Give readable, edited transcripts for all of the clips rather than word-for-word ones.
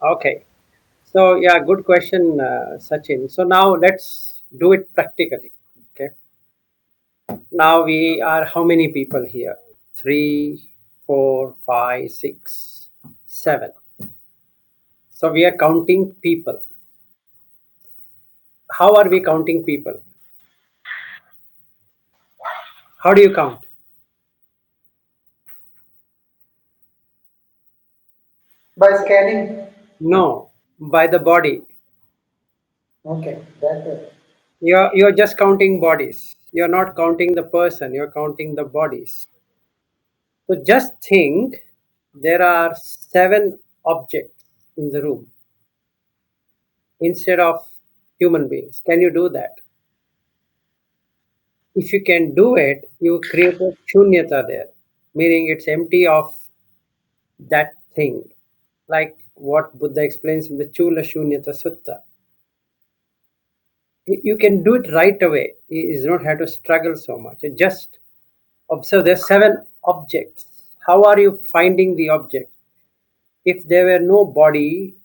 Okay. So yeah, good question, Sachin. So now let's do it practically. Okay. Now we are how many people here? Three, four, five, six, seven. So we are counting people. How are we counting people? How do you count? By scanning. No, by the body. Okay, that way. You're just counting bodies. You're not counting the person. You're counting the bodies. So just think, there are seven objects in the room instead of human beings. Can you do that? If you can do it, you create a shunyata there, meaning it's empty of that thing. Like what Buddha explains in the Chula Shunyata Sutta. You can do it right away. You do not have to struggle so much. You just observe there's seven objects. How are you finding the object? If there were no body,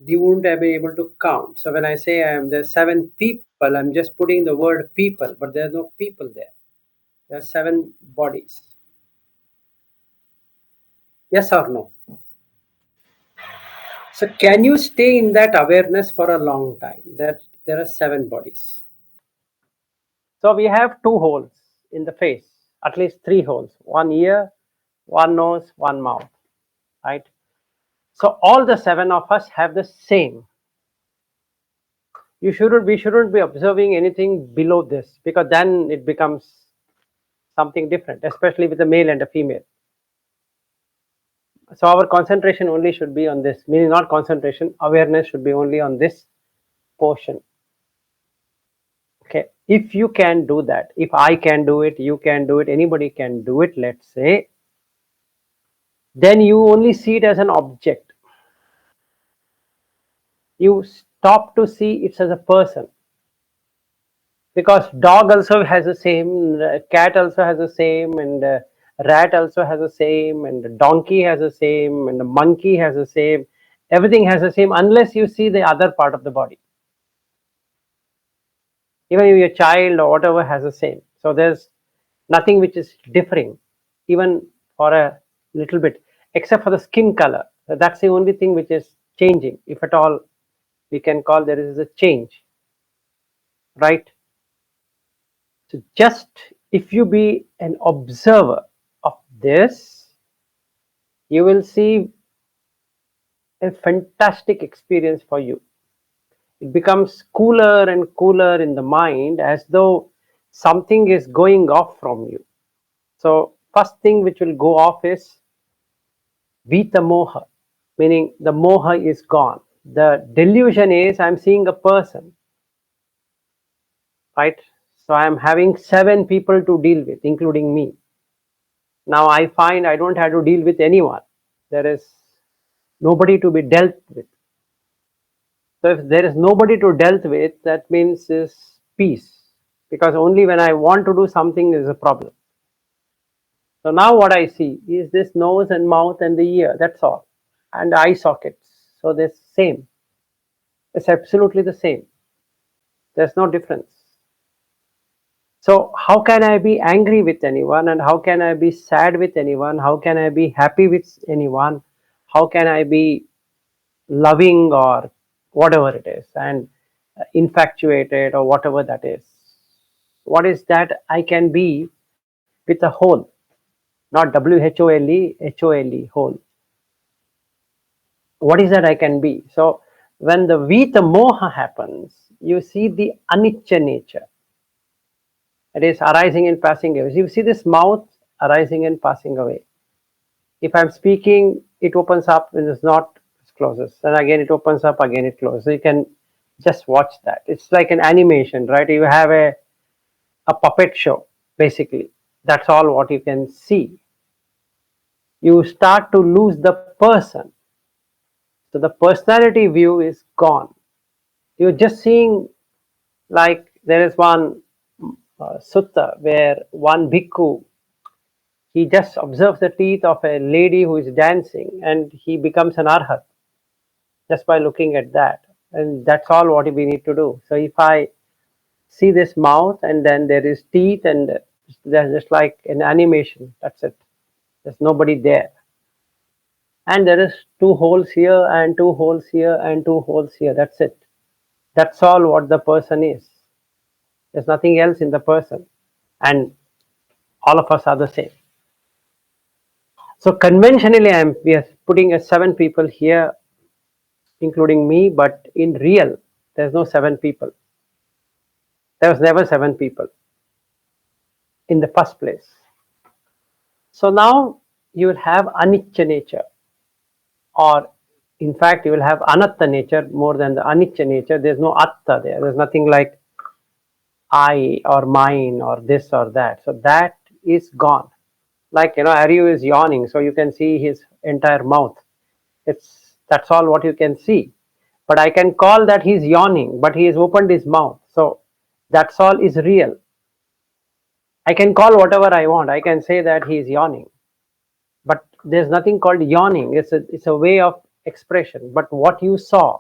you wouldn't have been able to count. So when I say there's seven people, I'm just putting the word people, but there's no people there. There are seven bodies. Yes or no? So can you stay in that awareness for a long time? That there are seven bodies. So we have two holes in the face, at least three holes: one ear, one nose, one mouth. Right? So all the seven of us have the same. We shouldn't be observing anything below this, because then it becomes something different, especially with a male and a female. So our concentration only should be on this, meaning not concentration, awareness should be only on this portion. Okay, if you can do that, if I can do it, you can do it, anybody can do it, let's say, then you only see it as an object. You stop to see it as a person, because dog also has the same, cat also has the same, and rat also has the same, and donkey has the same, and monkey has the same. Everything has the same unless you see the other part of the body. Even if your child or whatever has the same. So there's nothing which is differing, even for a little bit, except for the skin color. That's the only thing which is changing, if at all we can call there is a change, right? So just if you be an observer of this, you will see a fantastic experience for you. It becomes cooler and cooler in the mind, as though something is going off from you. So first thing which will go off is Vita Moha, meaning the Moha is gone. The delusion is I'm seeing a person, right? So I'm having seven people to deal with, including me. Now I find I don't have to deal with anyone. There is nobody to be dealt with. So if there is nobody to dealt with, that means is peace. Because only when I want to do something is a problem. So now what I see is this nose and mouth and the ear, that's all. And eye sockets. So they're same. It's absolutely the same. There's no difference. So how can I be angry with anyone, and how can I be sad with anyone? How can I be happy with anyone? How can I be loving or whatever it is, and infatuated or whatever that is? What is that I can be with a whole, not WHOLE, whole. What is that I can be? So when the Vita Moha happens, you see the anicca nature. It is arising and passing away. You see this mouth arising and passing away. If I'm speaking, it opens up, when it's not, it closes. And again it opens up, again it closes. So you can just watch that. It's like an animation, right? You have a puppet show, basically. That's all what you can see. You start to lose the person. So the personality view is gone. You're just seeing, like there is one sutta where one bhikkhu, he just observes the teeth of a lady who is dancing and he becomes an arhat. just by looking at that. And that's all what we need to do. So if I see this mouth and then there is teeth and there's just like an animation, that's it. There's nobody there. And there is two holes here and two holes here and two holes here. That's it. That's all what the person is. There's nothing else in the person. And all of us are the same. So conventionally, we are putting a 7 people here, including me, but in real, there's no 7 people. There was never 7 people in the first place. So now you will have anicca nature, or in fact, you will have anatta nature more than the anicca nature. There's no atta there. There's nothing like I or mine or this or that. So that is gone. Like, Aryu is yawning, so you can see his entire mouth. That's all what you can see. But I can call that he's yawning, but he has opened his mouth. So that's all is real. I can call whatever I want. I can say that he is yawning. But there's nothing called yawning. It's a way of expression. But what you saw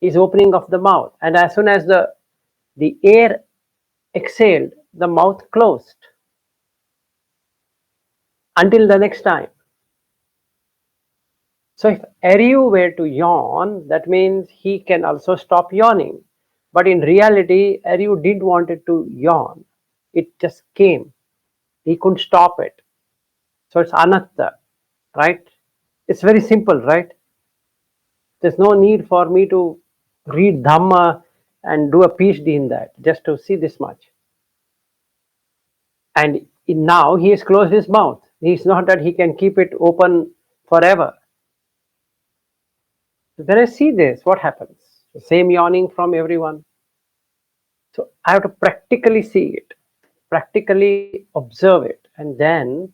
is opening of the mouth. And as soon as the air exhaled, the mouth closed until the next time. So if Aryu were to yawn, that means he can also stop yawning. But in reality, Aryu didn't want it to yawn. It just came. He couldn't stop it. So it's anatta, right? It's very simple, right? There's no need for me to read Dhamma and do a PhD in that, just to see this much. And now he has closed his mouth. It's not that he can keep it open forever. So when I see this, what happens? The same yawning from everyone. So I have to practically see it, practically observe it, and then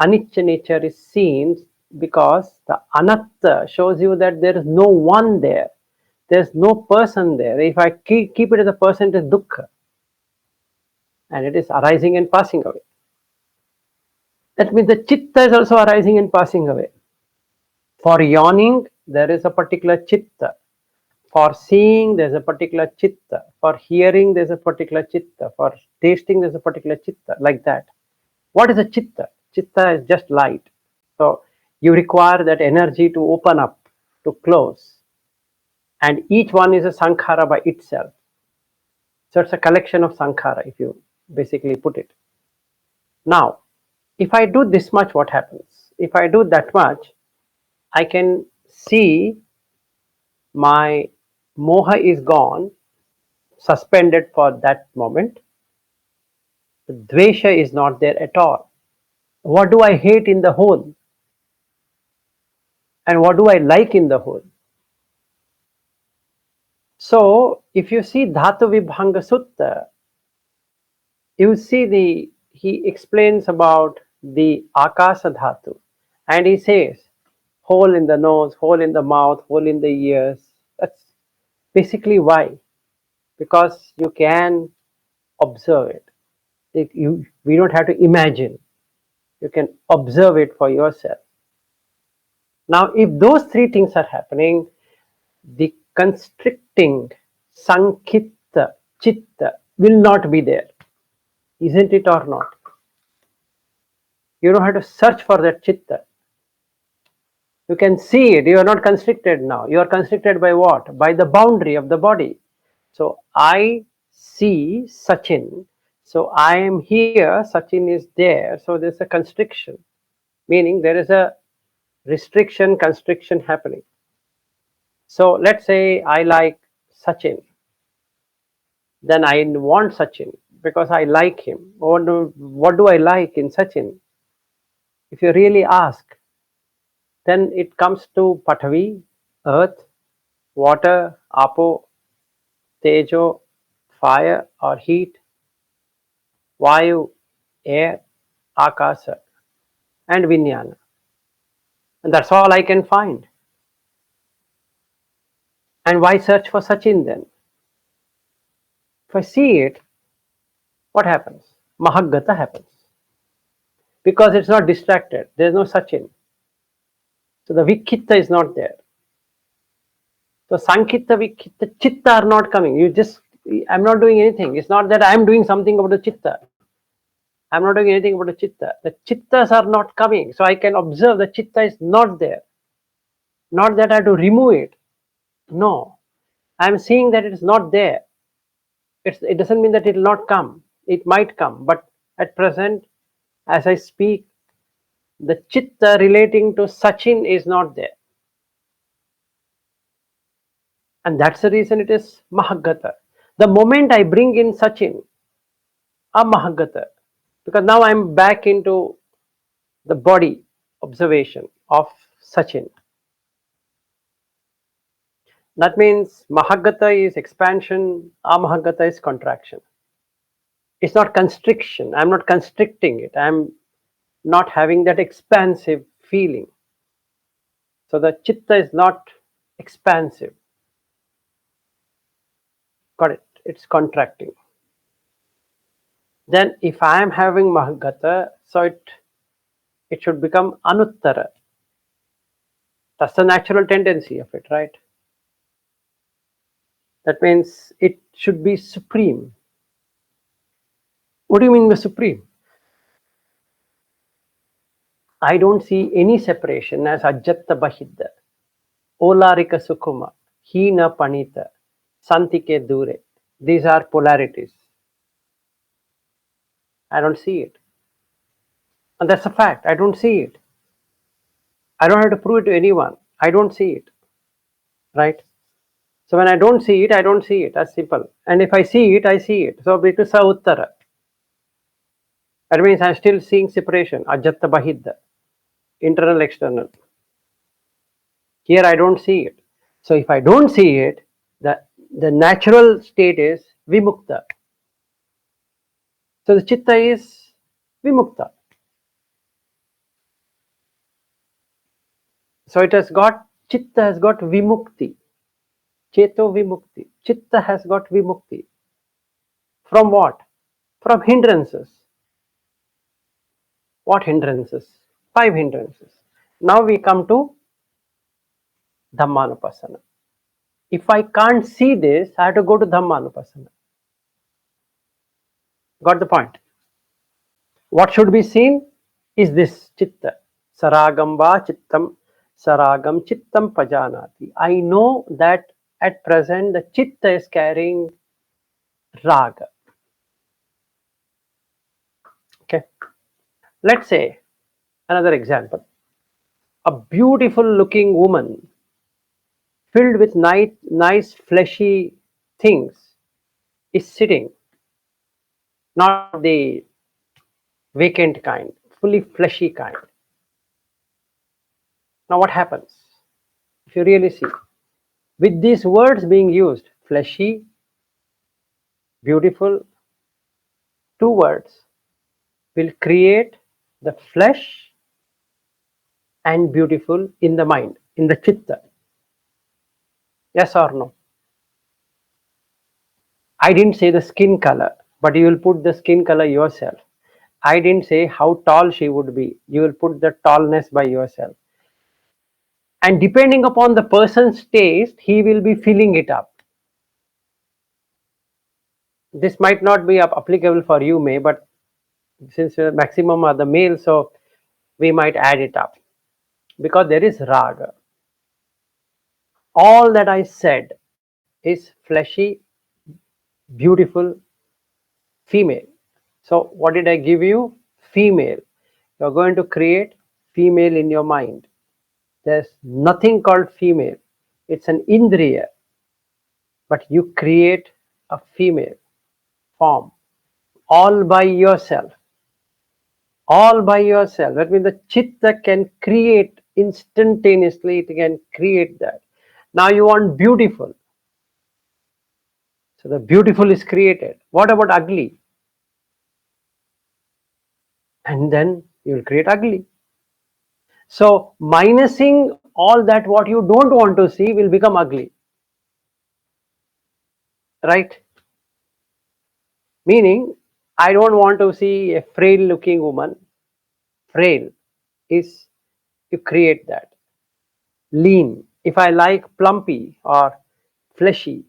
anicca nature is seen, because the anatta shows you that there is no one there. There's no person there. If I keep it as a person, it is dukkha. And it is arising and passing away. That means the citta is also arising and passing away. For yawning, there is a particular citta. For seeing, there's a particular citta. For hearing, there's a particular citta. For tasting, there's a particular citta. Like that. What is a citta? Citta is just light. So you require that energy to open up, to close. And each one is a sankhara by itself. So it's a collection of sankhara, if you basically put it. Now, if I do this much, what happens? If I do that much, I can see my moha is gone, suspended for that moment. The dvesha is not there at all. What do I hate in the whole? And what do I like in the whole? So, if you see Dhatu Vibhanga Sutta, you see he explains about the Akasa Dhatu, and he says, hole in the nose, hole in the mouth, hole in the ears. That's basically why. Because you can observe it. We don't have to imagine. You can observe it for yourself. Now, if those three things are happening, the constricting sankitta, chitta will not be there. Isn't it or not? You don't have to search for that chitta. You can see it. You are not constricted now. You are constricted by what? By the boundary of the body. So I see Sachin. So I am here, Sachin is there. So there's a constriction, meaning there is a restriction, constriction happening. So let's say I like Sachin. Then I want Sachin because I like him. What do I like in Sachin? If you really ask, then it comes to Pathavi, earth, water, apo, tejo, fire or heat, vayu, air, akasa, and vijnana. And that's all I can find. And why search for Sachin then? If I see it, what happens? Mahagata happens. Because it's not distracted. There's no Sachin. So the Vikitta is not there. So Sankhita, Vikita, Chitta are not coming. I'm not doing anything. It's not that I'm doing something about the Chitta. I'm not doing anything about the Chitta. The Chittas are not coming. So I can observe the Chitta is not there. Not that I have to remove it. No. I'm seeing that it is not there. It doesn't mean that it will not come. It might come. But at present, as I speak, the Chitta relating to Sachin is not there. And that's the reason it is Mahagata. The moment I bring in Sachin, a Mahagata, because now I'm back into the body observation of Sachin. That means Mahagata is expansion, Amahagata is contraction. It's not constriction. I'm not constricting it. I'm not having that expansive feeling. So the Chitta is not expansive. Got it? It's contracting. Then if I am having Mahagata, so it should become Anuttara. That's the natural tendency of it, right? That means it should be supreme. What do you mean by supreme? I don't see any separation as Ajjatta Bahidda, Olarika Sukuma, Hina Panita, Santike Dure. These are polarities. I don't see it. And that's a fact. I don't see it. I don't have to prove it to anyone. I don't see it. Right? So when I don't see it, I don't see it. That's simple. And if I see it, I see it. So it is Sauttara. That means I'm still seeing separation, Ajjatta Bahidda, internal, external. Here I don't see it. So if I don't see it, the natural state is Vimukta. So the Chitta is Vimukta. So it has got, Chitta has got Vimukti. Cheto Vimukti. Chitta has got Vimukti. From what? From hindrances. What hindrances? 5 hindrances. Now we come to Dhammanupassana. If I can't see this, I have to go to Dhammanupassana. Got the point? What should be seen is this Chitta. Saragam va Chittam, Saragam Chittam Pajanati. I know that at present the Chitta is carrying Raga. Okay. Let's say another example. A beautiful looking woman filled with nice fleshy things is sitting, not the vacant kind, fully fleshy kind. Now what happens? If you really see, with these words being used, fleshy, beautiful, 2 words will create the flesh and beautiful in the mind, in the chitta. Yes or no? I didn't say the skin color, but you will put the skin color yourself. I didn't say how tall she would be. You will put the tallness by yourself. And depending upon the person's taste, he will be filling it up. This might not be applicable for you, May, but since maximum are the male, so we might add it up. Because there is raga. All that I said is fleshy, beautiful, female. So what did I give you? Female. You're going to create female in your mind. There's nothing called female. It's an indriya. But you create a female form all by yourself. All by yourself. That means the chitta can create instantaneously, it can create that. Now you want beautiful. So the beautiful is created. What about ugly? And then you will create ugly. So minusing all that what you don't want to see will become ugly. Right? Meaning, I don't want to see a frail looking woman. Frail is, you create that. Lean. If I like plumpy or fleshy,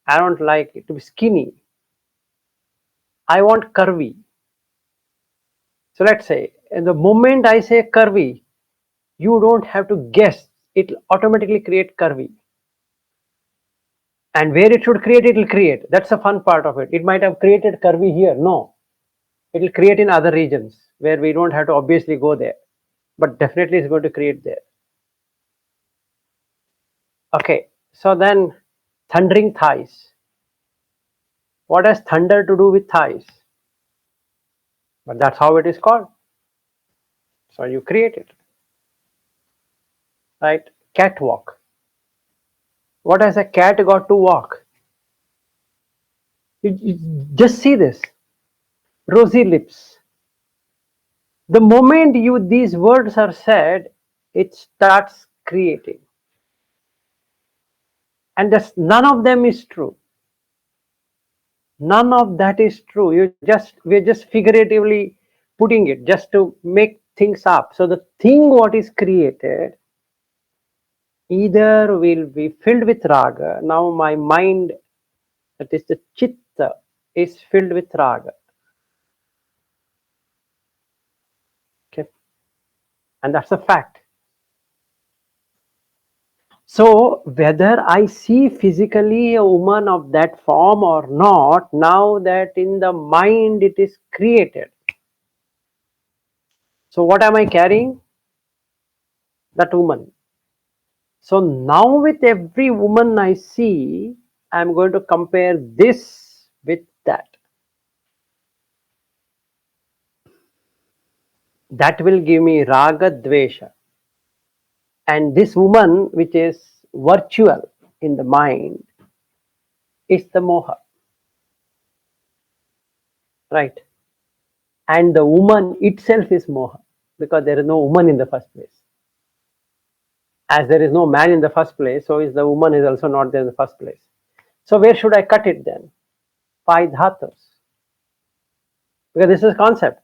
I don't like it to be skinny. I want curvy. So let's say, in the moment I say curvy, you don't have to guess. It will automatically create curvy. And where it should create, it will create. That's the fun part of it. It might have created curvy here. No, it will create in other regions where we don't have to obviously go there. But definitely it's going to create there. Okay, so then thundering thighs. What has thunder to do with thighs? But that's how it is called. So you create it. Right? Catwalk. What has a cat got to walk? You just see this. Rosy lips. The moment these words are said, it starts creating. And none of them is true. None of that is true. We're just figuratively putting it just to make things up. So the thing what is created either will be filled with raga. Now my mind, that is the citta, is filled with raga. Okay, and that's a fact. So whether I see physically a woman of that form or not, now that in the mind it is created. So what am I carrying? That woman. So now with every woman I see, I'm going to compare this with that. That will give me raga dvesha. And this woman, which is virtual in the mind, is the moha. Right? And the woman itself is moha, because there is no woman in the first place. As there is no man in the first place, so is the woman is also not there in the first place. So where should I cut it then? By dhatus. Because this is concept.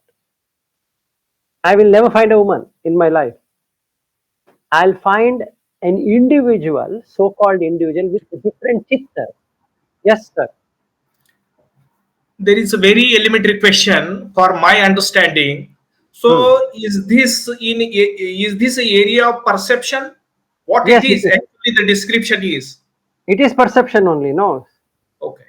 I will never find a woman in my life. I'll find an individual, so-called individual, with a different chitta. Yes, sir. There is a very elementary question for my understanding. Hmm. So, is this an area of perception? What it Yes, it is is. actually the description is. It is perception only, no? Okay.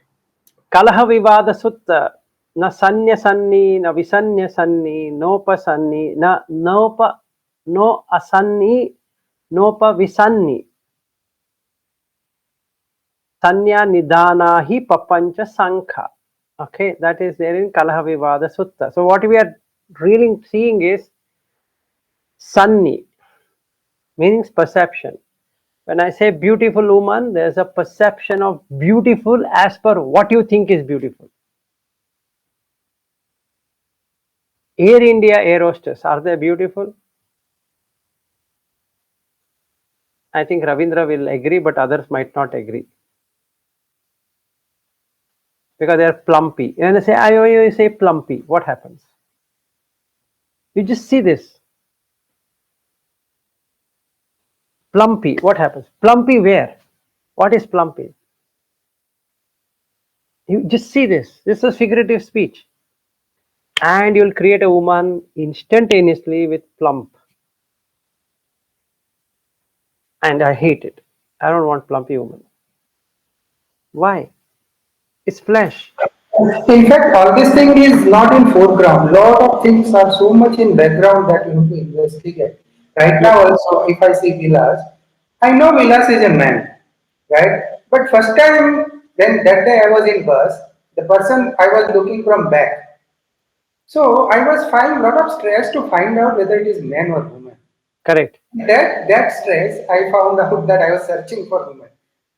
Kalaha vivada sutta, na sanya sanni, na visanya sanni, nopa sanni, na nopa, no asanni, nopa visanni. Sanya nidana hi papancha sankha. Okay, that is there in Kalaha Vivada Sutta. So what we are really seeing is sanni, means perception. When I say beautiful woman, there's a perception of beautiful as per what you think is beautiful. Air India air hostess, are they beautiful? I think Ravindra will agree, but others might not agree. Because they are plumpy. When I say you say plumpy, what happens? You just see this. Plumpy, what happens? Plumpy where? What is plumpy? You just see this. This is figurative speech. And you'll create a woman instantaneously with plump. And I hate it. I don't want plumpy woman. Why? It's flesh. In fact, all this thing is not in foreground. Lot of things are so much in background that you have to investigate. Right Yes. now, also, if I see Vilas, I know Vilas is a man, right? But first time, then that day I was in bus, the person I was looking from back. So I was finding a lot of stress to find out whether it is man or woman. Correct. That stress, I found out that I was searching for women.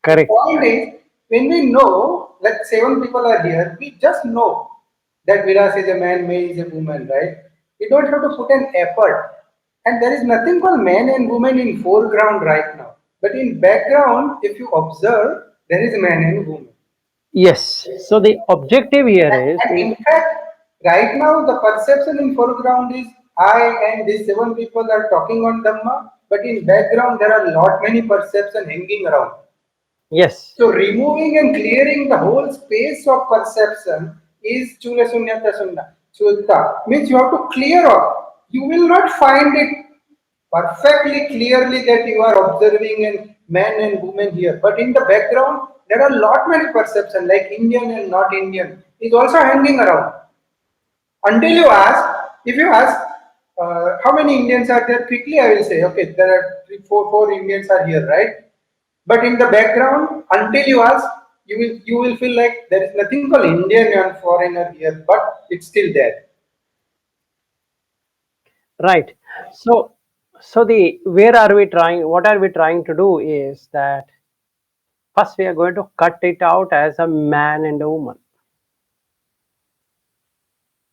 The Correct. point is, when we know, like 7 people are here, we just know that Vilas is a man, May is a woman, right? We don't have to put an effort. And there is nothing called man and woman in foreground right now. But in background, if you observe, there is man and woman. Yes. So the objective here is And in fact, right now the perception in foreground is I and these 7 people are talking on Dhamma. but in background there are lot many perception hanging around. Yes. So removing and clearing the whole space of perception is chula sunyata sunna. Chutta means you have to clear off. You will not find it perfectly clearly that you are observing and man and woman here. But in the background, there are lot many perception like Indian and not Indian is also hanging around. Until you ask, if you ask how many Indians are there, quickly I will say, okay, there are three, four Indians are here, right? But in the background, until you ask, you will feel like there is nothing called Indian and foreigner here, but it's still there. Right. So, so the where are we trying? What are we trying to do is that first we are going to cut it out as a man and a woman,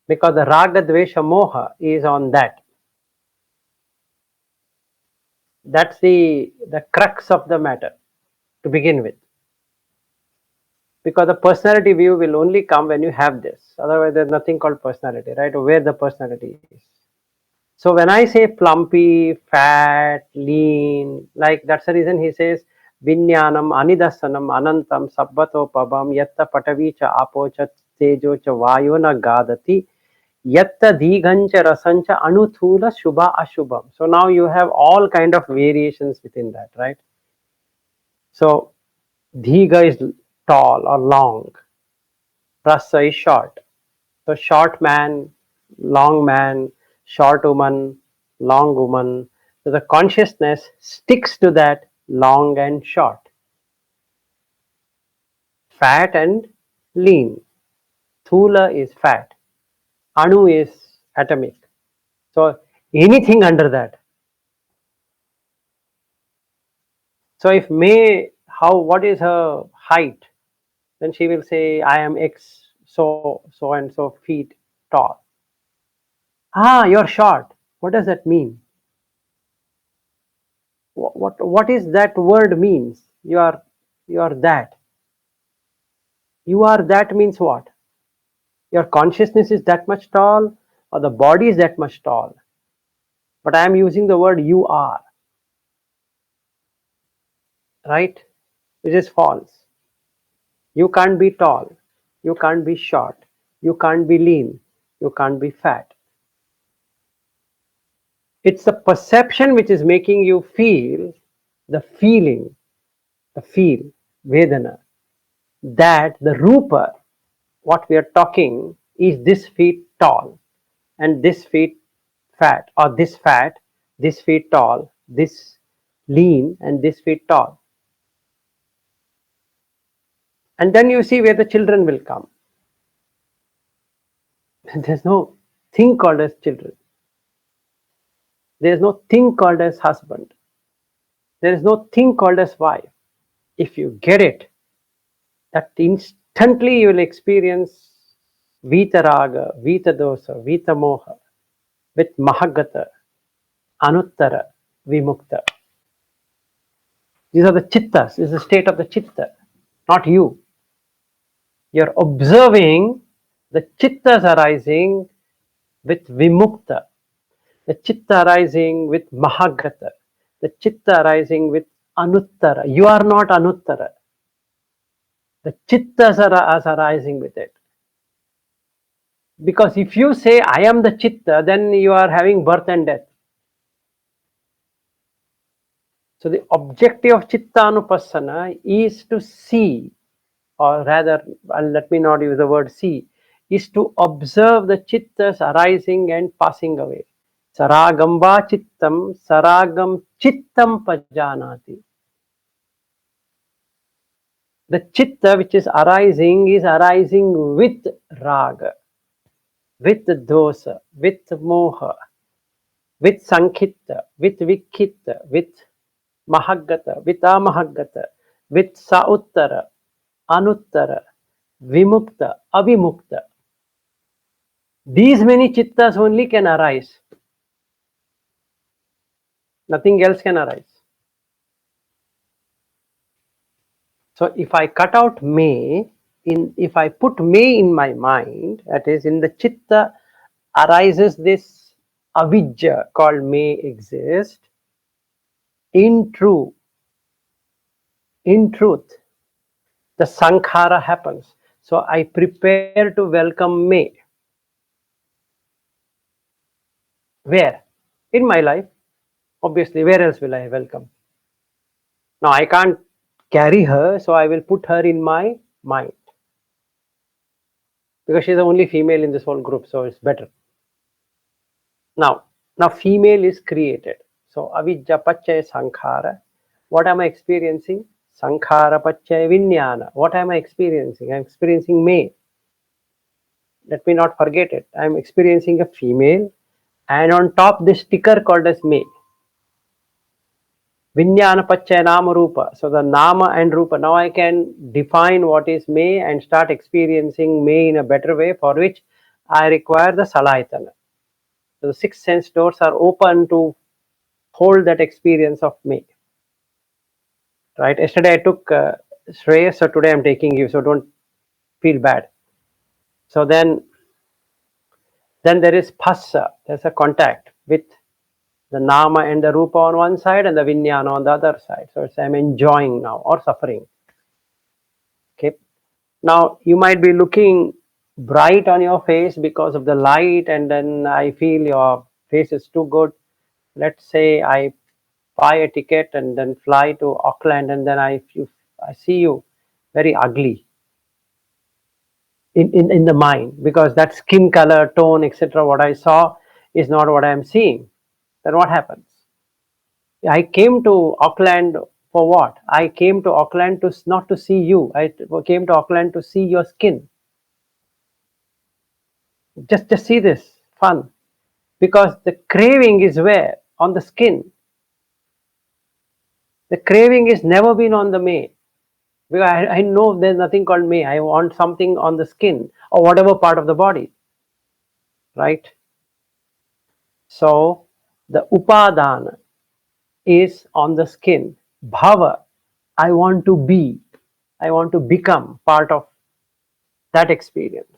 because the raga, dvesha, moha is on that. That's the crux of the matter to begin with. Because the personality view will only come when you have this. Otherwise, there's nothing called personality, right? Or where the personality is. So when I say plumpy, fat, lean, like that's the reason he says vinyanam, anidasanam, anantam, sabbatopabam, yatta patavicha apocha tejocha vayona gadati, yatta digancha rasancha anuthula shubha ashubham. So now you have all kind of variations within that, right? So dhiga is tall or long, rasa is short. So short man, short woman, long woman. So the consciousness sticks to that long and short, fat and lean. Thula is fat, Anu is atomic. So anything under that. So if May, what is her height? Then she will say, I am X so and so feet tall. Ah, you're short. What does that mean? What is that word means? You are that. You are that means what? Your consciousness is that much tall, or the body is that much tall. But I am using the word you are, right? Which is false. You can't be tall, you can't be short, you can't be lean, you can't be fat. It's the perception which is making you feel the feeling, the feel, Vedana, that the Rupa, what we are talking, is this feet tall and this feet fat, this feet tall, this lean, and this feet tall. And then you see where the children will come. There's no thing called as children. There's no thing called as husband. There is no thing called as wife. If you get it, that instantly you will experience Vitaraga, Vitadosa, Vitamoha with Mahagata, Anuttara, Vimukta. These are the chittas. This is the state of the chitta, not you. You're observing the chittas arising with Vimukta, the chitta arising with Mahagata, the chitta arising with Anuttara. You are not Anuttara. The chittas are arising with it. Because if you say, I am the chitta, then you are having birth and death. So the objective of Cittanupassana is to see, or rather, let me not use the word see, is to observe the chittas arising and passing away. Saragam va chittam, saragam chittam pajanati. The chitta which is arising with raga, with dosa, with moha, with sankhita, with vikhitta, with mahagata, with amahagata, with sauttara, anuttara, vimukta, avimukta. These many chittas only can arise. Nothing else can arise. So if I cut out may, if I put may in my mind, that is in the chitta arises this avidya called may exist. in truth, the sankhara happens. So I prepare to welcome May. Where? In my life. Obviously, where else will I welcome? Now I can't carry her, so I will put her in my mind. Because she's the only female in this whole group, so it's better. Now female is created. So avidya pachaya sankhara. What am I experiencing? Sankhara pachaya vinyana. What am I experiencing? I'm experiencing May. Let me not forget it. I'm experiencing a female, and on top this sticker called as May. Vinyana pachaya nama rupa. So the nama and rupa. Now I can define what is May and start experiencing May in a better way, for which I require the salayatana. So the six sense doors are open to hold that experience of May. Right? Yesterday I took Shreyas, so today I'm taking you. So don't feel bad. So then there is phassa. There's a contact with the nama and the rupa on one side and the vinyana on the other side. So it's I'm enjoying now or suffering. Okay. Now you might be looking bright on your face because of the light, and then I feel your face is too good. Let's say I buy a ticket and then fly to Auckland, and then I see you very ugly in the mind, because that skin color, tone, etc. what I saw is not what I am seeing. Then what happens? I came to Auckland for what? I came to Auckland to not to see you. I came to Auckland to see your skin. Just see this fun, because the craving is where? On the skin. The craving is never been on the May, because I know there's nothing called May. I want something on the skin or whatever part of the body, right? So the upadana is on the skin. Bhava, I want to be, I want to become part of that experience.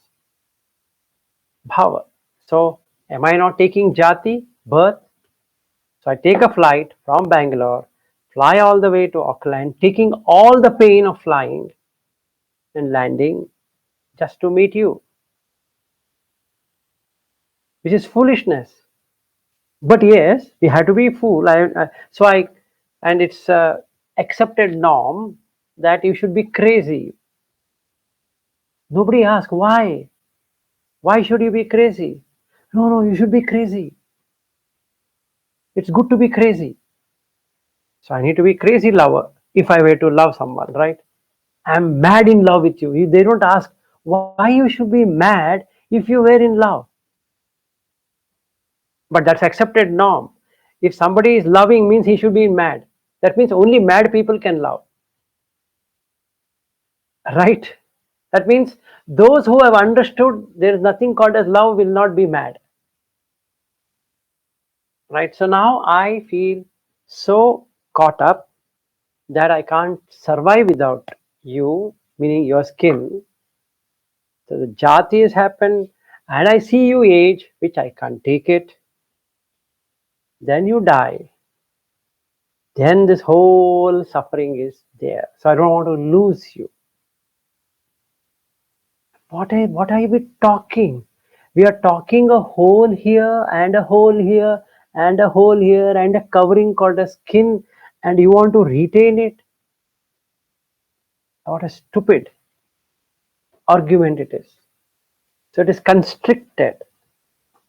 Bhava. So am I not taking jati, birth? So I take a flight from Bangalore, fly all the way to Auckland, taking all the pain of flying and landing just to meet you, which is foolishness. But yes, we have to be fool. And it's a accepted norm that you should be crazy. Nobody asks why. Why should you be crazy? No, you should be crazy. It's good to be crazy. So I need to be crazy lover if I were to love someone, right? I'm mad in love with you. They don't ask why you should be mad if you were in love. But that's accepted norm. If somebody is loving means he should be mad. That means only mad people can love. Right? That means those who have understood there is nothing called as love will not be mad. Right? So now I feel so caught up that I can't survive without you, meaning your skin. So the jati has happened, and I see you age, which I can't take it. Then you die. Then this whole suffering is there. So I don't want to lose you. What are we talking? We are talking a hole here and a hole here and a hole here and a covering called a skin, and you want to retain it? What a stupid argument it is. So it is constricted.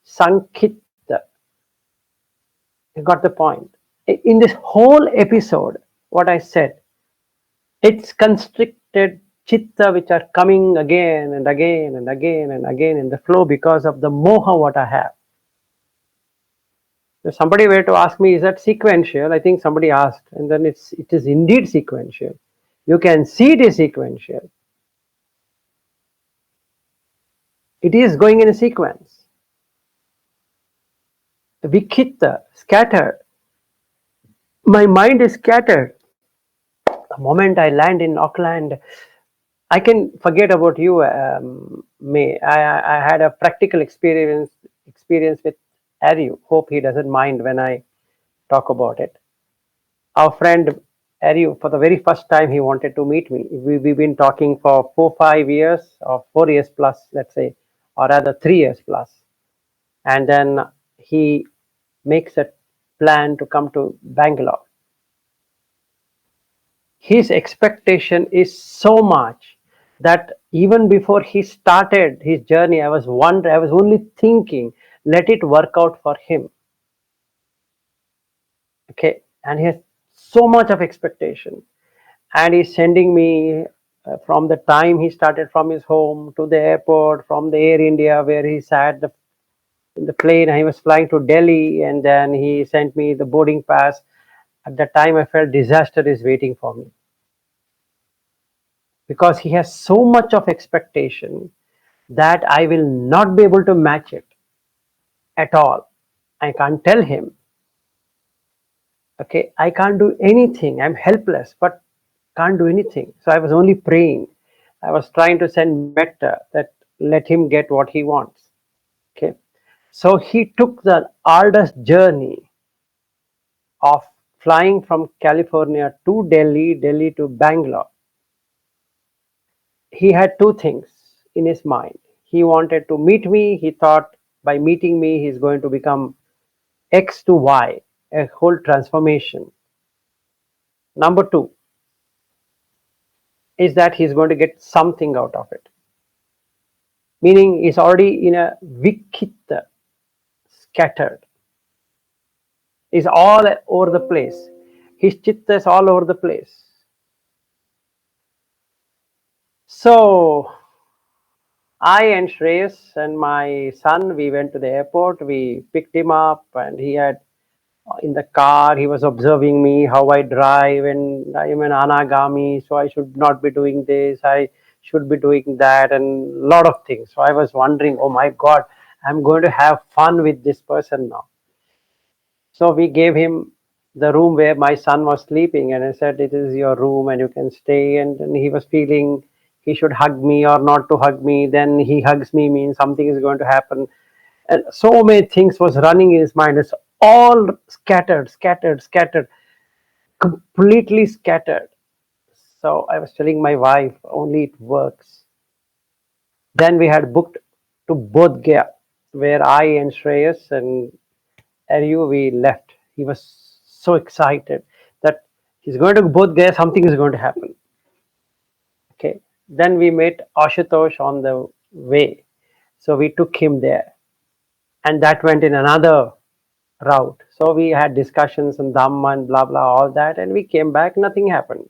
Sankhita. You got the point. In this whole episode, what I said, it's constricted citta which are coming again and again and again and again in the flow because of the moha what I have. If somebody were to ask me, is that sequential? I think somebody asked, and then it is indeed sequential. You can see it is sequential. It is going in a sequence. Vikhita, scattered. My mind is scattered. The moment I land in Auckland, I can forget about you, May. I had a practical experience with Ariu. Hope he doesn't mind when I talk about it. Our friend Ariu, for the very first time, he wanted to meet me. We've been talking for 5 years or 4 years plus, let's say, or rather 3 years plus. And then he makes a plan to come to Bangalore. His expectation is so much that even before he started his journey, I was only thinking, let it work out for him. Okay, and he has so much of expectation, and he's sending me from the time he started from his home to the airport, from the Air India where he sat in the plane. He was flying to Delhi, and then he sent me the boarding pass. At that time, I felt disaster is waiting for me because he has so much of expectation that I will not be able to match it at all. I can't tell him, okay, I can't do anything. I'm helpless, but can't do anything. So I was only praying. I was trying to send metta that let him get what he wants. Okay. So he took the arduous journey of flying from California to Delhi, Delhi to Bangalore. He had two things in his mind. He wanted to meet me. He thought by meeting me, he's going to become X to Y, a whole transformation. Number two is that he's going to get something out of it. Meaning he's already in a vikita, scattered. Is all over the place. His citta is all over the place. So I and Shreyas and my son, we went to the airport. We picked him up, and he had in the car. He was observing me how I drive, and I am an anagami, so I should not be doing this. I should be doing that, and a lot of things. So I was wondering, oh my God, I'm going to have fun with this person now. So we gave him the room where my son was sleeping, and I said, "It is your room, and you can stay." And he was feeling he should hug me or not to hug me. Then he hugs me, means something is going to happen. And so many things was running in his mind. It's all scattered, scattered, scattered, completely scattered. So I was telling my wife, only it works. Then we had booked to Bodh Gaya, where I and Shreyas and Ariu, we left. He was so excited that he's going to Bodh Gaya, something is going to happen. Okay. Then we met Ashutosh on the way. So we took him there. And that went in another route. So we had discussions on Dhamma and blah blah, all that, and we came back, nothing happened.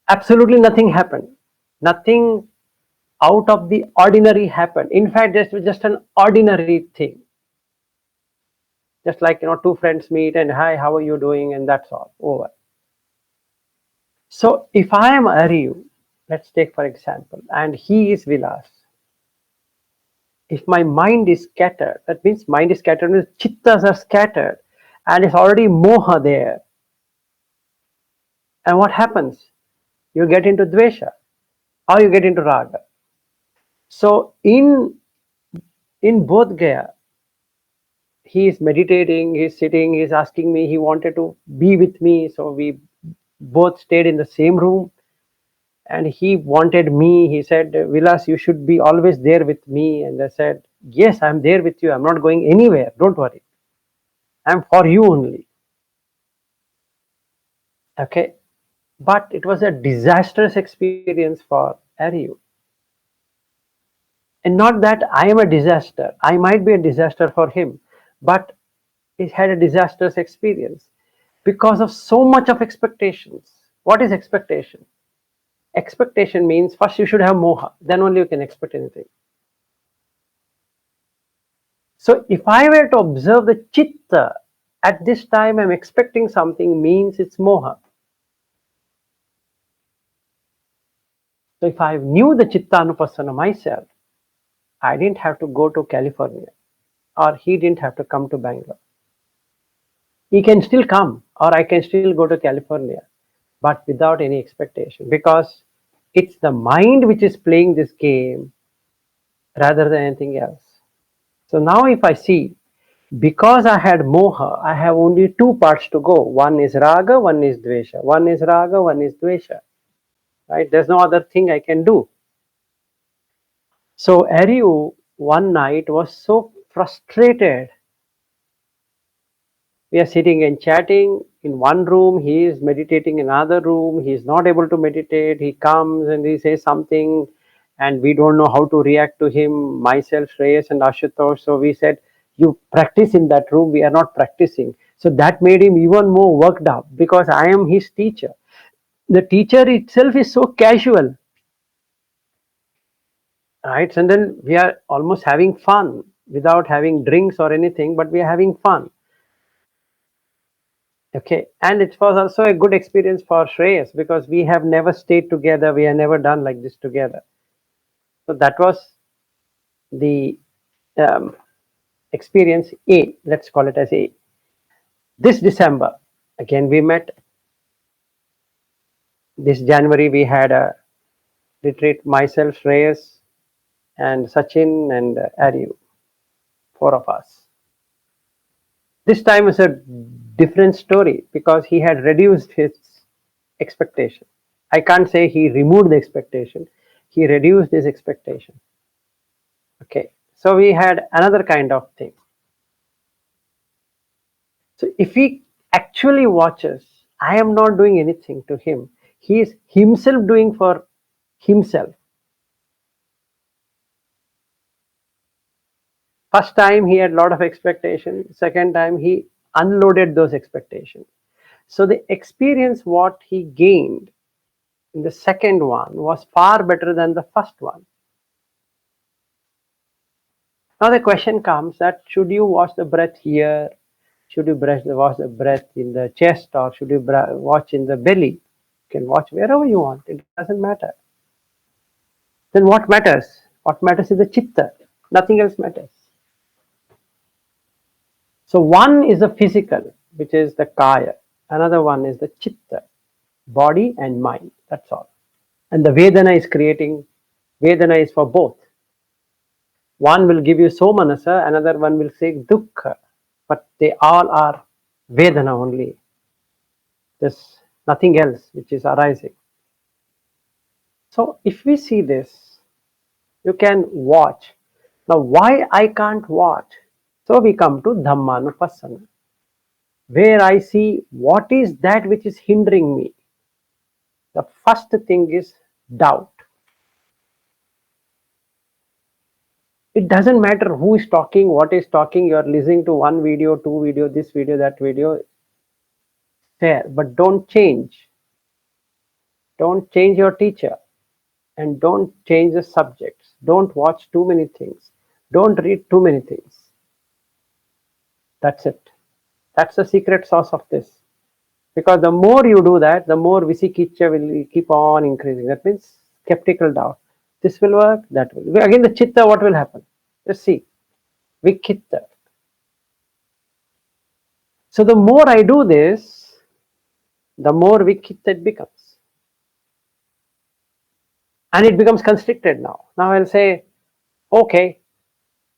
Absolutely nothing happened. Nothing out of the ordinary happened. In fact, this was just an ordinary thing. Just like two friends meet and hi, how are you doing? And that's all over. So if I am Ariu, let's take for example, and he is Vilas. If my mind is scattered, that means mind is scattered, means chittas are scattered, and it's already moha there. And what happens? You get into dvesha, or you get into raga. So in Bodh Gaya, he is meditating, he's sitting, he's asking me, he wanted to be with me, so we both stayed in the same room. And he wanted me. He said, Vilas, you should be always there with me. And I said, yes, I'm there with you. I'm not going anywhere. Don't worry. I'm for you only. Okay. But it was a disastrous experience for Ariu. And not that I am a disaster. I might be a disaster for him. But he had a disastrous experience because of so much of expectations. What is expectation? Expectation means first you should have moha, then only you can expect anything. So if I were to observe the citta, at this time I'm expecting something, means it's moha. So if I knew the cittanupassana myself, I didn't have to go to California, or he didn't have to come to Bangalore. He can still come, or I can still go to California, but without any expectation, because it's the mind which is playing this game rather than anything else. So now if I see, Because I had moha, I have only two parts to go. One is raga, one is dvesha. One is raga, one is dvesha. Right? There's no other thing I can do. So Aryu one night was so frustrated. We are sitting and chatting in one room. He is meditating in another room. He is not able to meditate. He comes and he says something, and we don't know how to react to him. Myself, Shreyas, and Ashutosh. So we said, "You practice in that room. We are not practicing." So that made him even more worked up because I am his teacher. The teacher itself is so casual, right? And then we are almost having fun without having drinks or anything, but we are having fun. Okay, and it was also a good experience for Shreyas because we have never stayed together, we have never done like this together. So that was the um, experience A, let's call it as A. This December, again we met. This January we had a retreat, myself, Shreyas, and Sachin and Aryu, four of us. This time is a different story because he had reduced his expectation. I can't say he removed the expectation, he reduced his expectation. Okay, so we had another kind of thing. So if he actually watches, I am not doing anything to him. He is himself doing for himself. First time he had a lot of expectation. Second time he unloaded those expectations. So the experience what he gained in the second one was far better than the first one. Now the question comes that should you watch the breath here? Should you watch the breath in the chest or should you watch in the belly? You can watch wherever you want. It doesn't matter. Then what matters? What matters is the citta. Nothing else matters. So one is the physical, which is the kaya. Another one is the citta, body and mind. That's all. And the Vedana is creating, Vedana is for both. One will give you somanasa, another one will say dukkha, but they all are Vedana only. There's nothing else which is arising. So if we see this, you can watch. Now why I can't watch? So we come to Dhammanupassana, where I see what is that which is hindering me. The first thing is doubt. It doesn't matter who is talking, what is talking, you are listening to one video, two video, this video, that video, fair, but don't change. Don't change your teacher and don't change the subjects. Don't watch too many things. Don't read too many things. That's it. That's the secret sauce of this. Because the more you do that, the more visikiccha will keep on increasing. That means skeptical doubt. This will work, that will. Again, the citta, what will happen? Just see. Vikitta. So the more I do this, the more vikitta it becomes. And it becomes constricted now. Now I'll say, okay,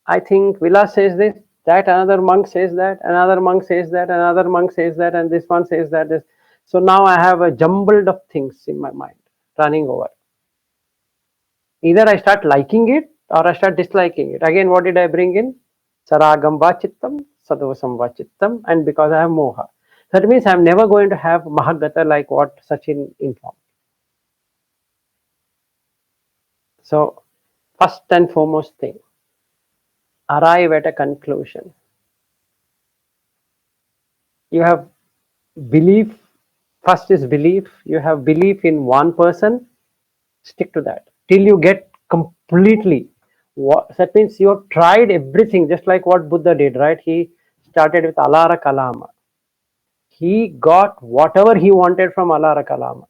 I think Vilas says this, that another monk says that, another monk says that, another monk says that, and this one says that. This. So now I have a jumbled of things in my mind running over. Either I start liking it or I start disliking it. Again, what did I bring in? Saragam vachittam, sadosam vachittam, and because I have moha. That means I'm never going to have mahagata like what Sachin informed. So, first and foremost thing, arrive at a conclusion. You have belief, first is belief. You have belief in one person, stick to that till you get completely. That means you have tried everything, just like what Buddha did, right? He started with Alara Kalama. He got whatever he wanted from Alara Kalama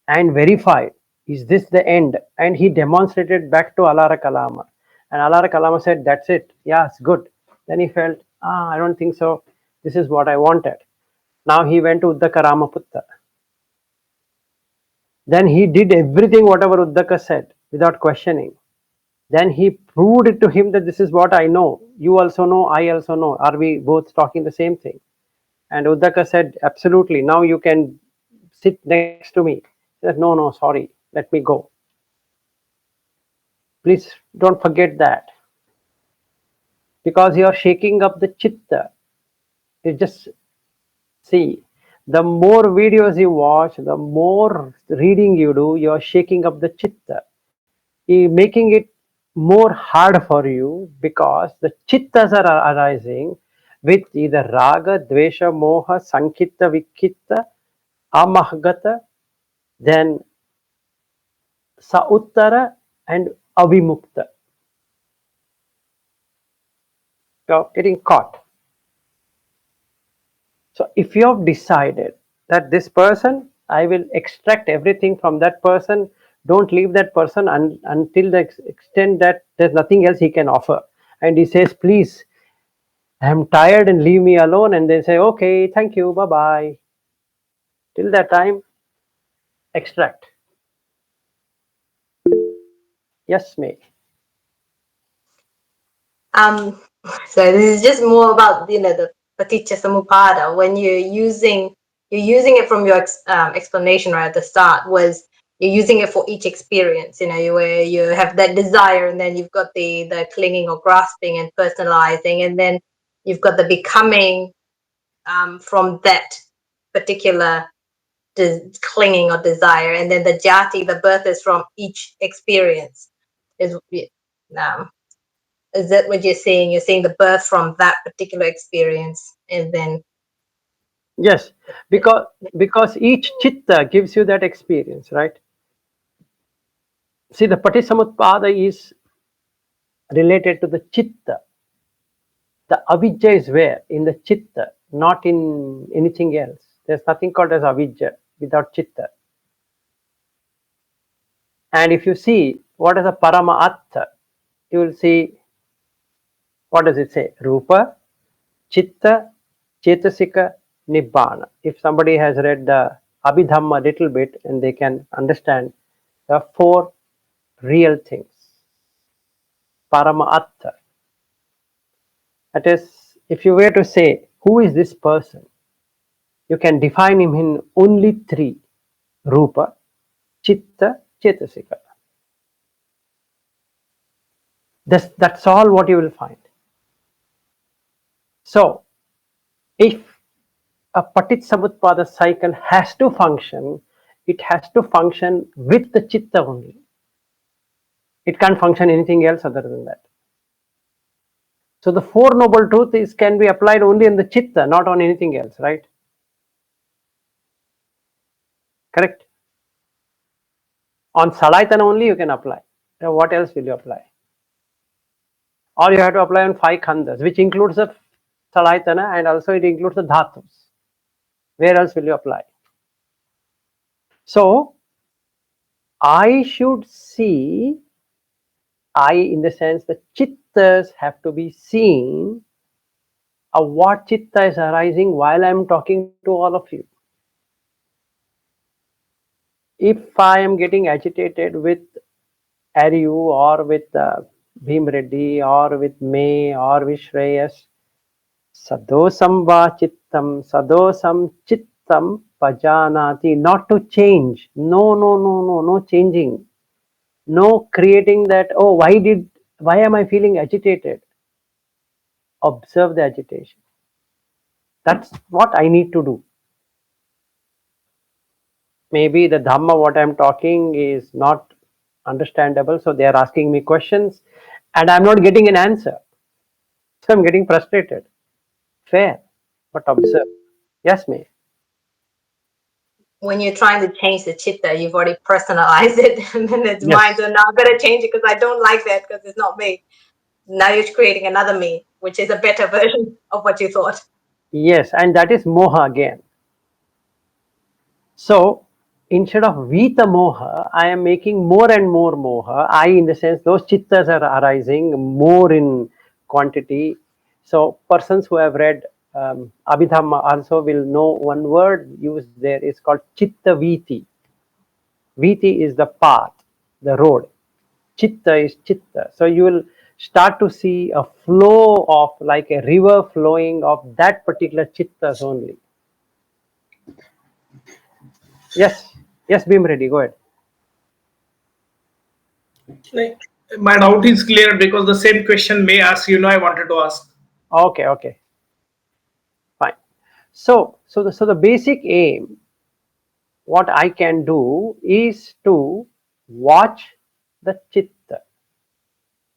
and verified, is this the end? And he demonstrated back to Alara Kalama. And Alara Kalama said, that's it. Yeah, it's good. Then he felt, I don't think so. This is what I wanted. Now he went to Uddaka Ramaputta. Then he did everything whatever Uddaka said without questioning. Then he proved it to him that this is what I know. You also know, I also know. Are we both talking the same thing? And Uddaka said, absolutely. Now you can sit next to me. He said, no, no, sorry. Let me go. Please don't forget that. Because you are shaking up the chitta. You just see, the more videos you watch, the more reading you do, you are shaking up the chitta. You're making it more hard for you because the chittas are arising with either raga, dvesha, moha, sankitta, vikitta, amahgata, then sauttara and avimukta. You're getting caught. So if you have decided that this person, I will extract everything from that person, don't leave that person until the extent that there's nothing else he can offer. And he says, please, I'm tired and leave me alone. And they say, okay, thank you, bye bye. Till that time, extract. Yes, May. Um, so this is just more about the paticca samuppada. When you're using it from your explanation right at the start, was you're using it for each experience. Where you have that desire, and then you've got the clinging or grasping and personalizing, and then you've got the becoming from that particular clinging or desire, and then the jati, the birth, is from each experience. Um, is that what you're saying? You're saying the birth from that particular experience, and then Yes, because each chitta gives you that experience, right? See, the patisamutpada is related to the chitta. The avijja is where? In the chitta, not in anything else. There's nothing called as avijja without chitta. And if you see what is a parama atta, you will see, what does it say? Rupa, chitta, chetasika, nibbana. If somebody has read the Abhidhamma a little bit, and they can understand the four real things. Parama atta. That is, if you were to say, who is this person? You can define him in only three: Rupa, Chitta, Chetasika. That's all what you will find. So, if a Paticsamutpada cycle has to function, it has to function with the Chitta only. It can't function anything else other than that. So the Four Noble Truths can be applied only in the Chitta, not on anything else, right? Correct? On Salaytana only you can apply. Now what else will you apply? Or you have to apply on 5 khandas, which includes the Salaytana, and also it includes the dhatus. Where else will you apply? So I should see, I in the sense the chittas have to be seen of what chitta is arising while I am talking to all of you. If I am getting agitated with Aryu or with Bhim Reddy or with May or with Shreyas, sadosam va chittam, sadosam chittam pajanati, not to change. No, no, no, no, no changing. No creating that, oh, why am I feeling agitated? Observe the agitation. That's what I need to do. Maybe the Dhamma, what I'm talking, is not understandable, so they are asking me questions and I'm not getting an answer. So I'm getting frustrated. Fair, but observe. Yes, May. when you're trying to change the chitta, you've already personalized it, and then it's Yes. mine. So now I'm gonna change it because I don't like that because it's not me. Now you're creating another me, which is a better version of what you thought. Yes, and that is moha again. So instead of vita moha, I am making more and more moha. I, in the sense, those chittas are arising more in quantity. So persons who have read Abhidhamma also will know one word used there is called chitta viti. Viti is the path, the road. Chitta is chitta. So you will start to see a flow of, like a river flowing of that particular chittas only. Yes, yes, Bhim Reddy, go ahead. Like, my doubt is clear because the same question may ask, I wanted to ask. Okay, okay, fine. So the basic aim, what I can do is to watch the chitta.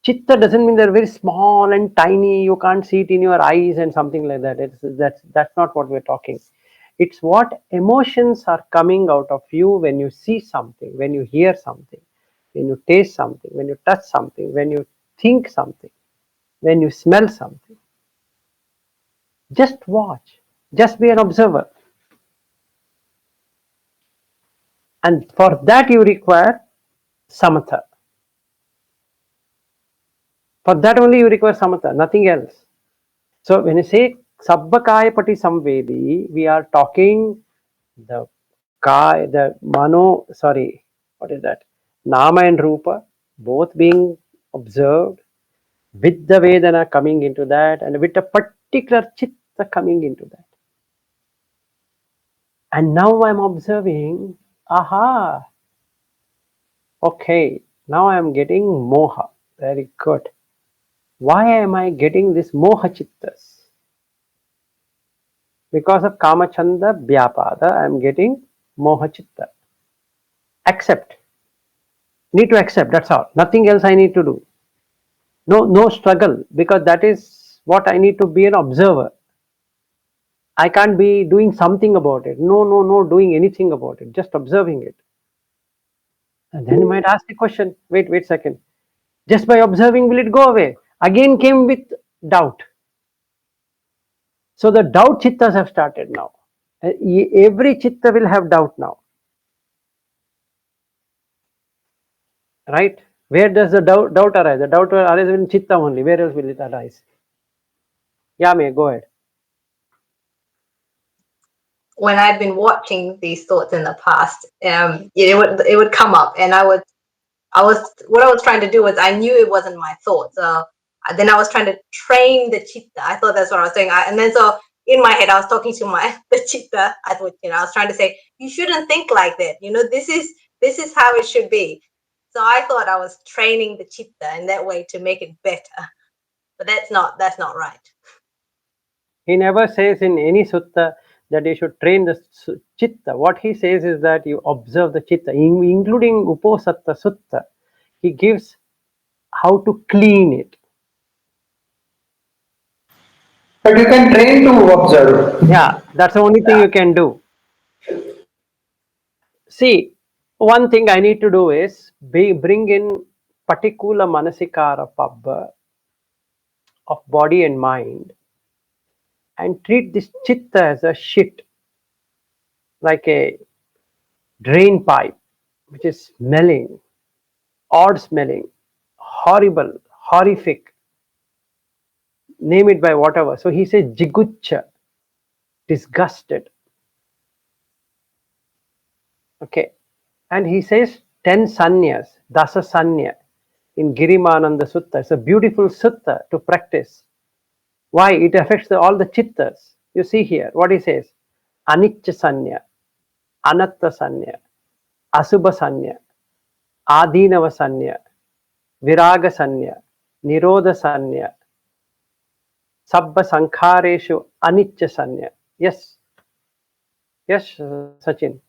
Chitta doesn't mean they're very small and tiny. You can't see it in your eyes and something like that. That's not what we're talking. It's what emotions are coming out of you when you see something, when you hear something, when you taste something, when you touch something, when you think something, when you smell something. Just watch. Just be an observer. And for that you require samatha. For that only you require samatha, nothing else. So when you say Sabbakaya Pati Samvedi, we are talking the Kaya, the Mano, sorry, what is that? Nama and Rupa, both being observed, with the Vedana coming into that, and with a particular Chitta coming into that. And now I'm observing, aha, okay, now I'm getting Moha. Very good. Why am I getting this Moha Chittas? Because of Kamachanda Vyapada, I am getting Moha Chitta. Accept. Need to accept, that's all. Nothing else I need to do. No struggle, because that is what I need to be an observer. I can't be doing something about it. No doing anything about it. Just observing it. And then you might ask the question, wait a second. Just by observing, will it go away? Again came with doubt. So the doubt chittas have started now. Every chitta will have doubt now. Right? Where does the doubt arise? The doubt will arise in chitta only. Where else will it arise? Yeah, may go ahead. When I'd been watching these thoughts in the past, it would come up, and what I was trying to do was, I knew it wasn't my thoughts. So then I was trying to train the chitta. I thought that's what I was doing. And then so in my head, I was talking to the chitta. I thought, I was trying to say, you shouldn't think like that. This is how it should be. So I thought I was training the chitta in that way to make it better. But that's not right. He never says in any sutta that you should train the chitta. What he says is that you observe the chitta, including Uposatta Sutta. He gives how to clean it. But you can train to observe. Yeah, that's the only thing you can do. See, one thing I need to do is bring in particular manasikara pabba of body and mind, and treat this chitta as a shit, like a drain pipe, which is smelling, odd smelling, horrible, horrific, name it by whatever. So he says jigucha, disgusted. Okay. And he says 10 sanyas, dasa sanya in Girimananda Sutta. It's a beautiful sutta to practice. Why? It affects all the chittas. You see here what he says: Anicca sanya, Anatta sanya, Asubha sanya, Adinava sanya, Viraga sanya, Nirodha sanya, Sabba Sankhareshu Anicca sanya. Yes. Yes, Sachin.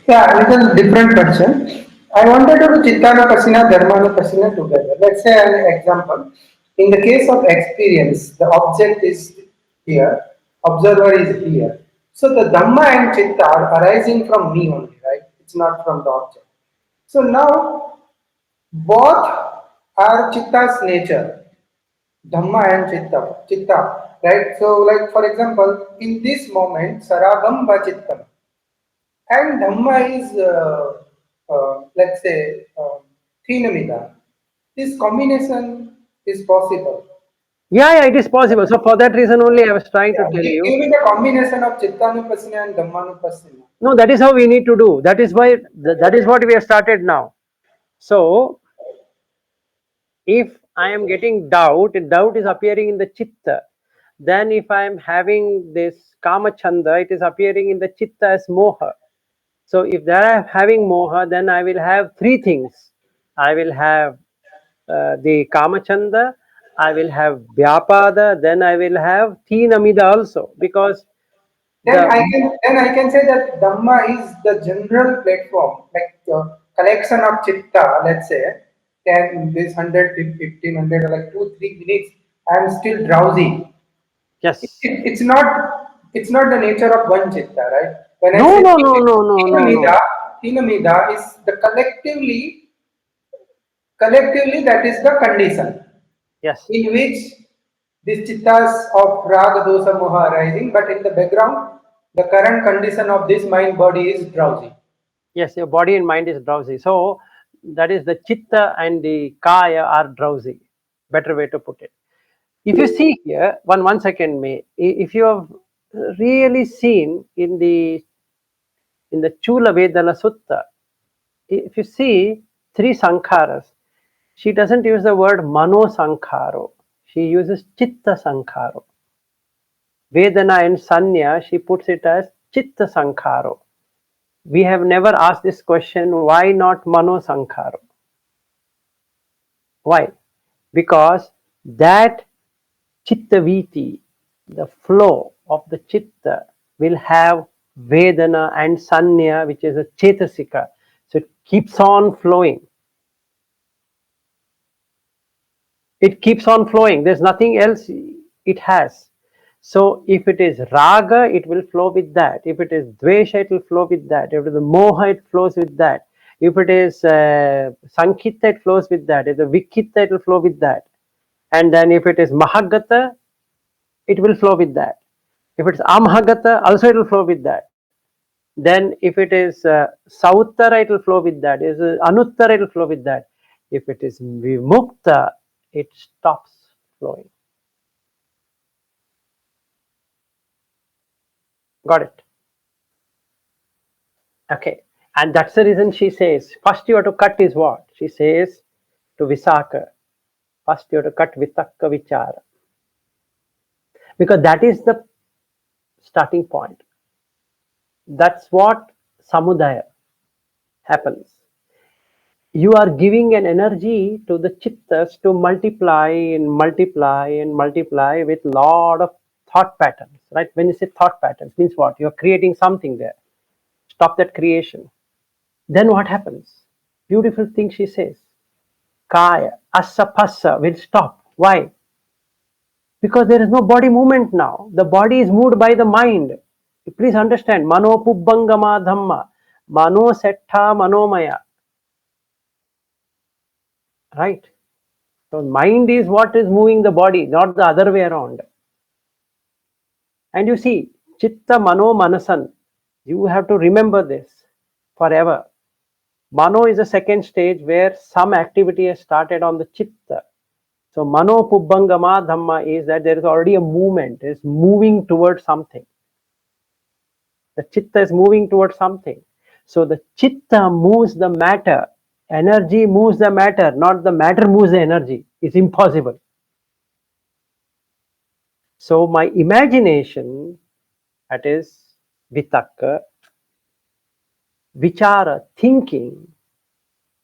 Yeah, little different question. I wanted to do Cittanupassana, Dhammanupassana together. Let's say an example. In the case of experience, the object is here, observer is here. So the Dhamma and Chitta are arising from me only, right? It's not from the object. So now both are Chitta's nature, Dhamma and Chitta, right? So like for example, in this moment, Saragam Chittam, and Dhamma is, let's say, Thinamida. This combination is possible. Yeah, it is possible. So for that reason only I was trying to Yeah, tell give you. me the combination of Cittanupassana and Dhammanupassana. No, that is how we need to do. That is why that is what we have started now. So If I am getting doubt, doubt is appearing in the chitta. Then if I am having this kama chanda, it is appearing in the chitta as moha. So if there I am having moha, then I will have three things. I will have the kama chanda, I will have vyapada, then I will have teenamida also, because Then the I can say that Dhamma is the general platform, like the collection of citta. Let's say, 10, this 100, 1500, or like 2, 3 minutes, I am still drowsy. yes. It's not the nature of one citta, right? When I No, say no, no, no, no, no, no. Tinamida is the collectively that is the condition Yes. in which these chittas of raga, dosa, moha arising, but in the background, the current condition of this mind body is drowsy. Yes, your body and mind is drowsy. So that is the chitta and the kaya are drowsy. Better way to put it. If you see here, one second, may if you have really seen in the Chula Vedana Sutta, if you see three sankharas, she doesn't use the word mano sankharo. She uses chitta sankharo. Vedana and Sanya, she puts it as chitta sankharo. We have never asked this question, why not mano sankharo? Why? Because that chitta viti, the flow of the chitta, will have vedana and sanya, which is a chetasika. So it keeps on flowing. It keeps on flowing. There's nothing else it has. So if it is raga, it will flow with that. If it is dvesha, it will flow with that. If it is moha, it flows with that. If it is sankhita, it flows with that. If it is vikhitta, it will flow with that. And then if it is mahagata, it will flow with that. If it's amhagata, also it will flow with that. Then if it is sauttara, it will flow with that. If it is anuttara, it will flow with that. If it is vimukta, it stops flowing. Got it? Okay. And that's the reason she says, first you have to cut is what? She says to Visakha, first you have to cut vitakka vichara. Because that is the starting point. That's what samudaya happens. You are giving an energy to the chittas to multiply and multiply and multiply with lot of thought patterns, right? When you say thought patterns, means what? You're creating something there. Stop that creation. Then what happens? Beautiful thing she says. Kaya, asapasa will stop. Why? Because there is no body movement now. The body is moved by the mind. Please understand. Mano pubbangama dhamma. Mano setta manomaya. Right? So mind is what is moving the body, not the other way around. And you see, chitta mano manasan. You have to remember this forever. Mano is the second stage where some activity has started on the chitta. So mano pubbangama dhamma is that there is already a movement, it is moving towards something. The chitta is moving towards something. So the chitta moves the matter. Energy moves the matter, not the matter moves the energy. It's impossible. So my imagination, that is vitakka, vichara, thinking,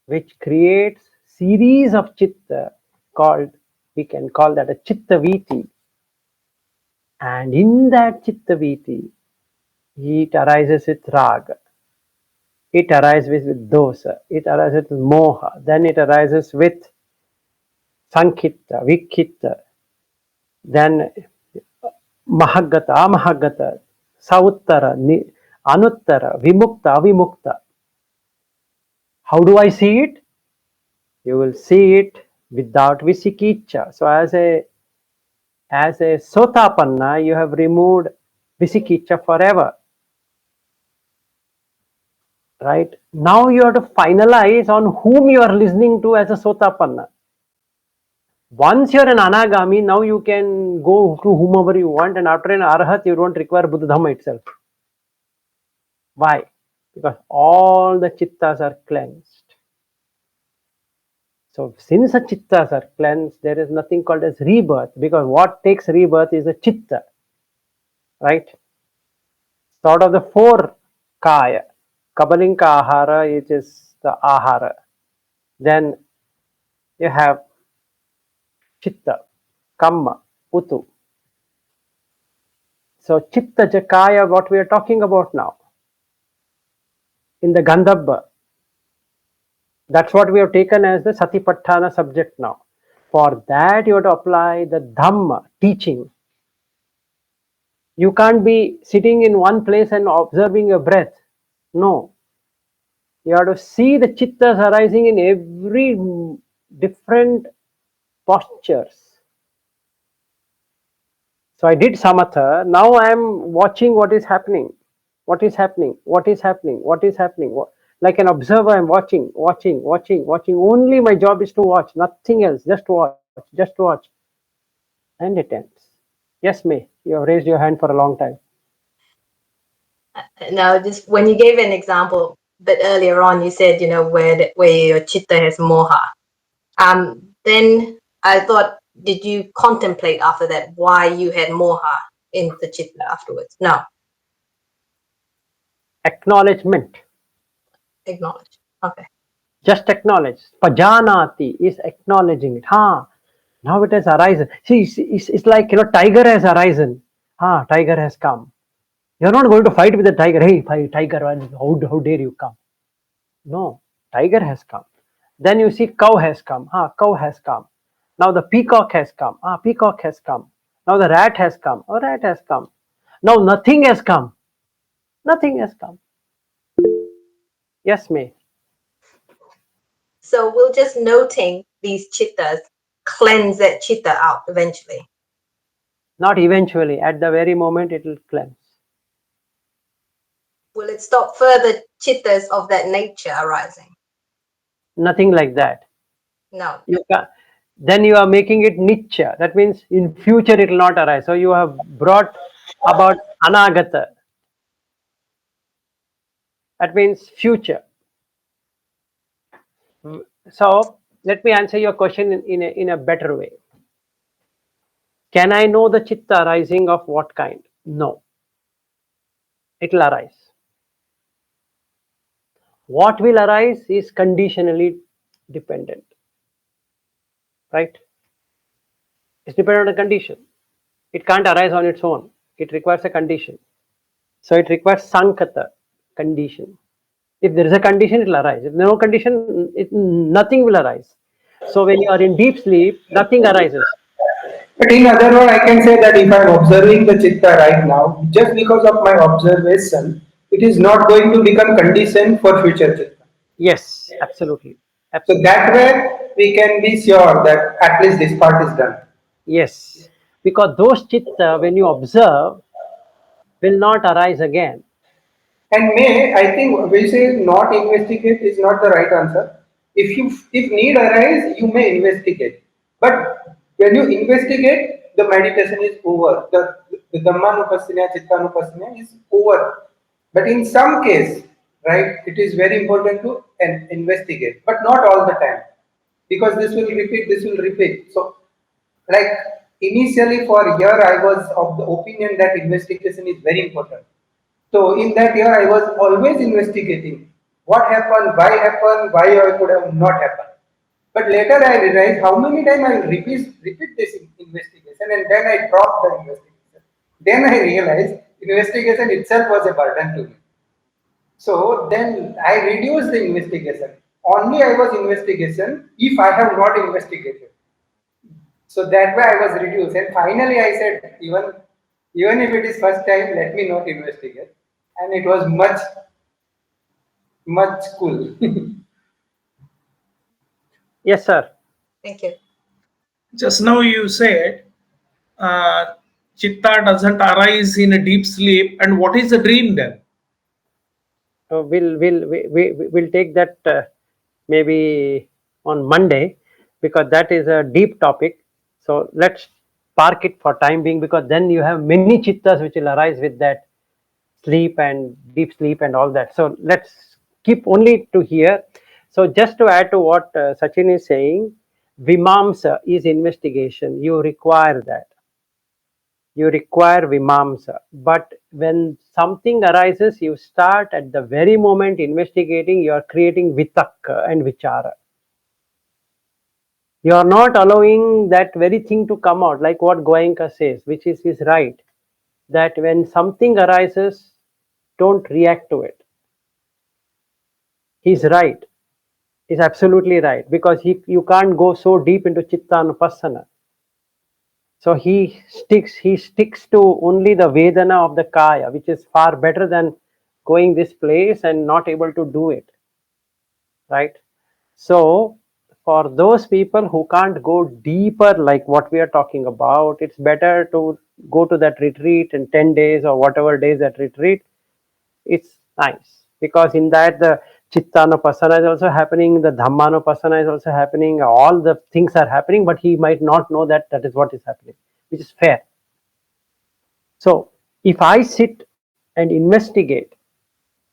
which creates series of chitta called, we can call that a chitta viti. And in that chitta viti, it arises with raga, it arises with dosa, it arises with moha, then it arises with sankhita, vikhitta, then mahagata, amahagata, sauttara, anuttara, vimukta, avimukta. How do I see it? You will see it without visikiccha. So as a sotapanna, you have removed visikiccha forever. Right? Now you have to finalize on whom you are listening to as a sotapanna. Once you're an anagami, now you can go to whomever you want, and after an arhat, you don't require Buddha Dhamma itself. Why? Because all the chittas are cleansed. So since the chittas are cleansed, there is nothing called as rebirth, because what takes rebirth is a chitta, right? So out of the four kaya, kabalinka ahara, which is the ahara, then you have chitta, kamma, utu. So chitta jakaya, what we are talking about now, in the Gandhabba, that's what we have taken as the Satipatthana subject now. For that you have to apply the Dhamma teaching. You can't be sitting in one place and observing your breath. No. You have to see the chittas arising in every different postures. So I did samatha. Now I am watching what is happening. What is happening? What is happening? What is happening? Like an observer, I'm watching. Only my job is to watch, nothing else. Just watch. And it ends. Yes, May, you have raised your hand for a long time. Now, just when you gave an example a bit earlier on, you said, where your chitta has moha. Then I thought, did you contemplate after that why you had moha in the chitta afterwards? No. Acknowledgement. Acknowledge. Okay. Just acknowledge. Pajanati is acknowledging it. Now it has arisen. See, it's like, tiger has arisen. Tiger has come. You're not going to fight with the tiger. Hey, tiger, how dare you come? No, tiger has come. Then you see cow has come. Cow has come. Now the peacock has come. Peacock has come. Now the rat has come. Rat has come. Now nothing has come. Nothing has come. Yes, May. So we'll just noting these chittas cleanse that chitta out eventually. Not eventually. At the very moment it will cleanse. Will it stop further chittas of that nature arising? Nothing like that. No. Then you are making it nicha. That means in future it will not arise. So you have brought about anagata. That means future. So let me answer your question in a better way. Can I know the chitta arising of what kind? No. It will arise. What will arise is conditionally dependent. Right? It's dependent on the condition. It can't arise on its own. It requires a condition. So it requires sankata, condition. If there is a condition, it will arise. If there is no condition, nothing will arise. So when you are in deep sleep, nothing arises. But in other words, I can say that if I am observing the chitta right now, just because of my observation, it is not going to become condition for future chitta. Yes, absolutely. So that way we can be sure that at least this part is done. Yes, because those chitta, when you observe, will not arise again. And may I think we say not investigate is not the right answer. If need arise, you may investigate. But when you investigate, the meditation is over. The Dhammanupassana, cittanupassana is over. But in some case, right, it is very important to investigate, but not all the time, because this will repeat. So, like initially for a year, I was of the opinion that investigation is very important. So in that year, I was always investigating what happened, why I could have not happened. But later I realized how many times I will repeat this investigation, and then I dropped the investigation. Then I realized investigation itself was a burden to me. So then I reduced the investigation. Only I was investigation if I have not investigated. So that way I was reduced, and finally I said, even if it is first time, let me not investigate. And it was much cool. Yes, sir. Thank you. Just now you said uh, chitta doesn't arise in a deep sleep, and what is the dream then? We'll take that maybe on Monday, because that is a deep topic. So let's park it for time being, because then you have many chittas which will arise with that sleep and deep sleep and all that. So let's keep only to here. So just to add to what Sachin is saying, Vimamsa is investigation. You require that. You require Vimamsa. But when something arises, you start at the very moment investigating, you are creating Vitakka and Vichara. You are not allowing that very thing to come out, like what Goenka says, which is right. That when something arises, don't react to it. He's right. He's absolutely right, because you can't go so deep into Cittanupassana. So he sticks to only the Vedana of the Kaya, which is far better than going this place and not able to do it. Right? So for those people who can't go deeper, like what we are talking about, it's better to go to that retreat in 10 days or whatever days that retreat. It's nice, because in that the Cittanupassana is also happening, the Dhammanupassana is also happening, all the things are happening, but he might not know that that is what is happening, which is fair. So if I sit and investigate,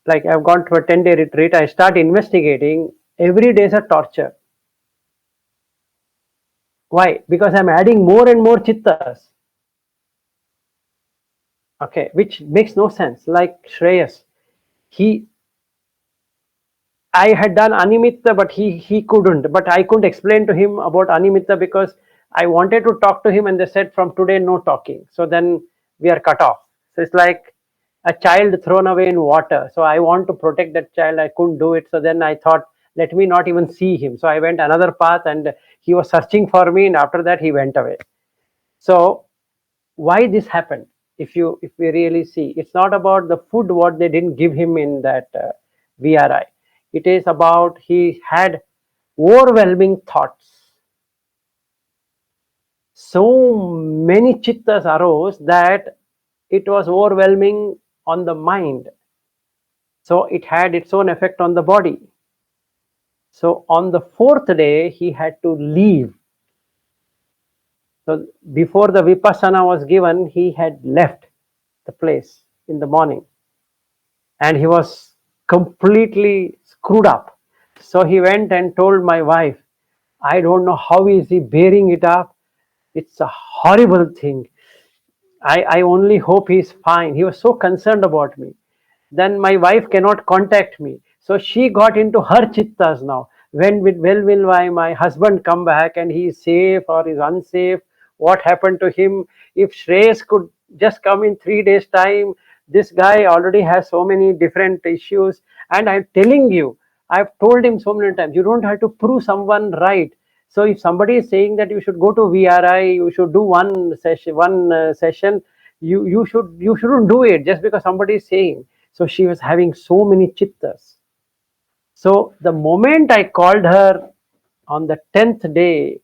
like I've gone to a 10-day retreat, I start investigating, every day is a torture. Why? Because I'm adding more and more chittas. Okay, which makes no sense. Like Shreyas, he I had done Animitta, but he couldn't. But I couldn't explain to him about Animitta because I wanted to talk to him, and they said from today no talking. So then we are cut off. So it's like a child thrown away in water. So I want to protect that child. I couldn't do it. So then I thought, let me not even see him. So I went another path, and he was searching for me. And after that, he went away. So why this happened? If we really see, it's not about the food what they didn't give him in that VRI. It is about he had overwhelming thoughts. So many chittas arose that it was overwhelming on the mind. So it had its own effect on the body. So on the fourth day, he had to leave. So before the Vipassana was given, he had left the place in the morning, and he was completely screwed up. So he went and told my wife, I don't know how is he bearing it up. It's a horrible thing. I only hope he's fine. He was so concerned about me. Then my wife cannot contact me. So she got into her chittas now. When will my husband come back, and he is safe or is unsafe? What happened to him? If Shreyas could just come in 3 days' time, this guy already has so many different issues. And I'm telling you, I've told him so many times, you don't have to prove someone right. So if somebody is saying that you should go to VRI, you should do one session, you shouldn't do it just because somebody is saying. So she was having so many chittas. So the moment I called her on the 10th day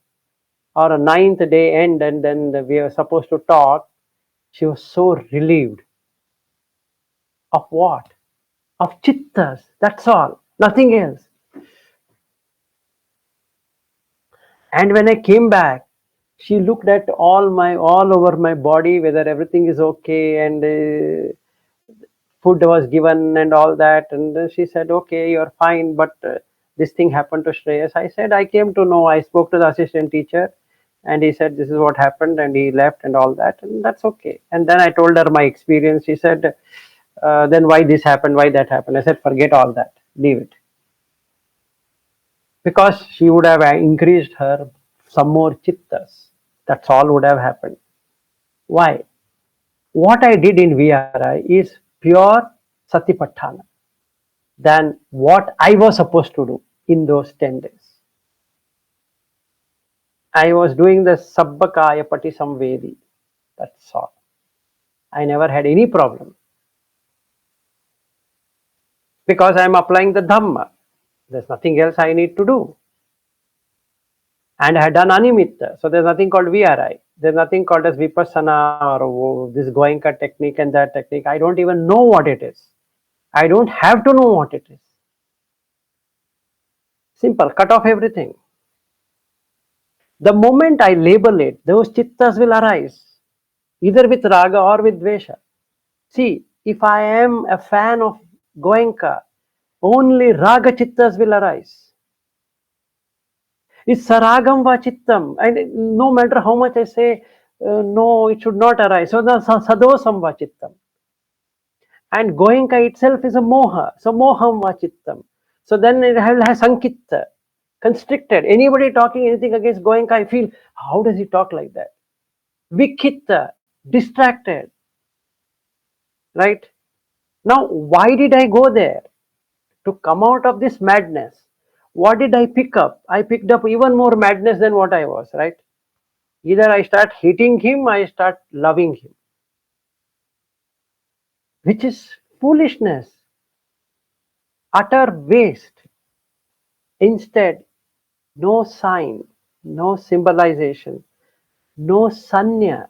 or a 9th day end, and then we were supposed to talk, she was so relieved. Of what? Of chittas. That's all. Nothing else. And when I came back, she looked at all over my body, whether everything is okay, and food was given and all that. And she said, okay, you're fine, but this thing happened to Shreyas. I said, I came to know. I spoke to the assistant teacher, and he said, this is what happened, and he left and all that, and that's okay. And then I told her my experience. She said, then why this happened, why that happened? I said, forget all that, leave it. Because she would have increased her some more chittas. That's all would have happened. Why? What I did in VRI is pure Satipatthana than what I was supposed to do in those 10 days. I was doing the Sabbakaya Pati Samvedi. That's all. I never had any problem because I'm applying the Dhamma. There's nothing else I need to do. And I had done Animitta. So there's nothing called VRI. There's nothing called as Vipassana or this Goenka technique and that technique. I don't even know what it is. I don't have to know what it is. Simple, cut off everything. The moment I label it, those chittas will arise, either with raga or with dvesha. See, if I am a fan of Goenka, only raga chittas will arise. It's saragam va chittam. And no matter how much I say, no, it should not arise. So the sadosam va chittam. And Goenka itself is a moha. So moham va chittam. So then it has sankitta, constricted. Anybody talking anything against Goenka, I feel, how does he talk like that? Vikitta, distracted. Right? Now, why did I go there? To come out of this madness. What did I pick up? I picked up even more madness than what I was, right? Either I start hating him, I start loving him, which is foolishness, utter waste. Instead, no sign, no symbolization, no sanya,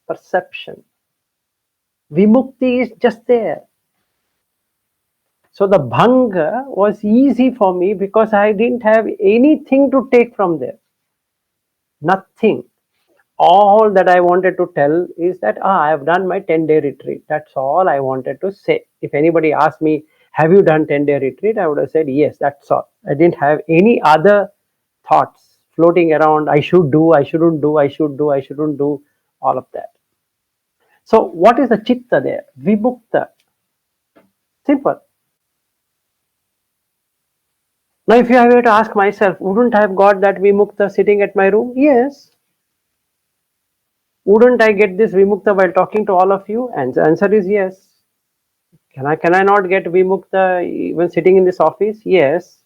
perception. Vimukti is just there. So the bhanga was easy for me because I didn't have anything to take from there. Nothing. All that I wanted to tell is that I have done my 10-day retreat. That's all I wanted to say. If anybody asked me, have you done 10-day retreat? I would have said, yes, that's all. I didn't have any other thoughts floating around. I should do, I shouldn't do, I should do, I shouldn't do, all of that. So what is the citta there? Vimukta. Simple. Now if I were to ask myself, wouldn't I have got that vimukta sitting at my room? Yes. Wouldn't I get this vimukta while talking to all of you? And the answer is yes. Can I not get vimukta when sitting in this office? Yes.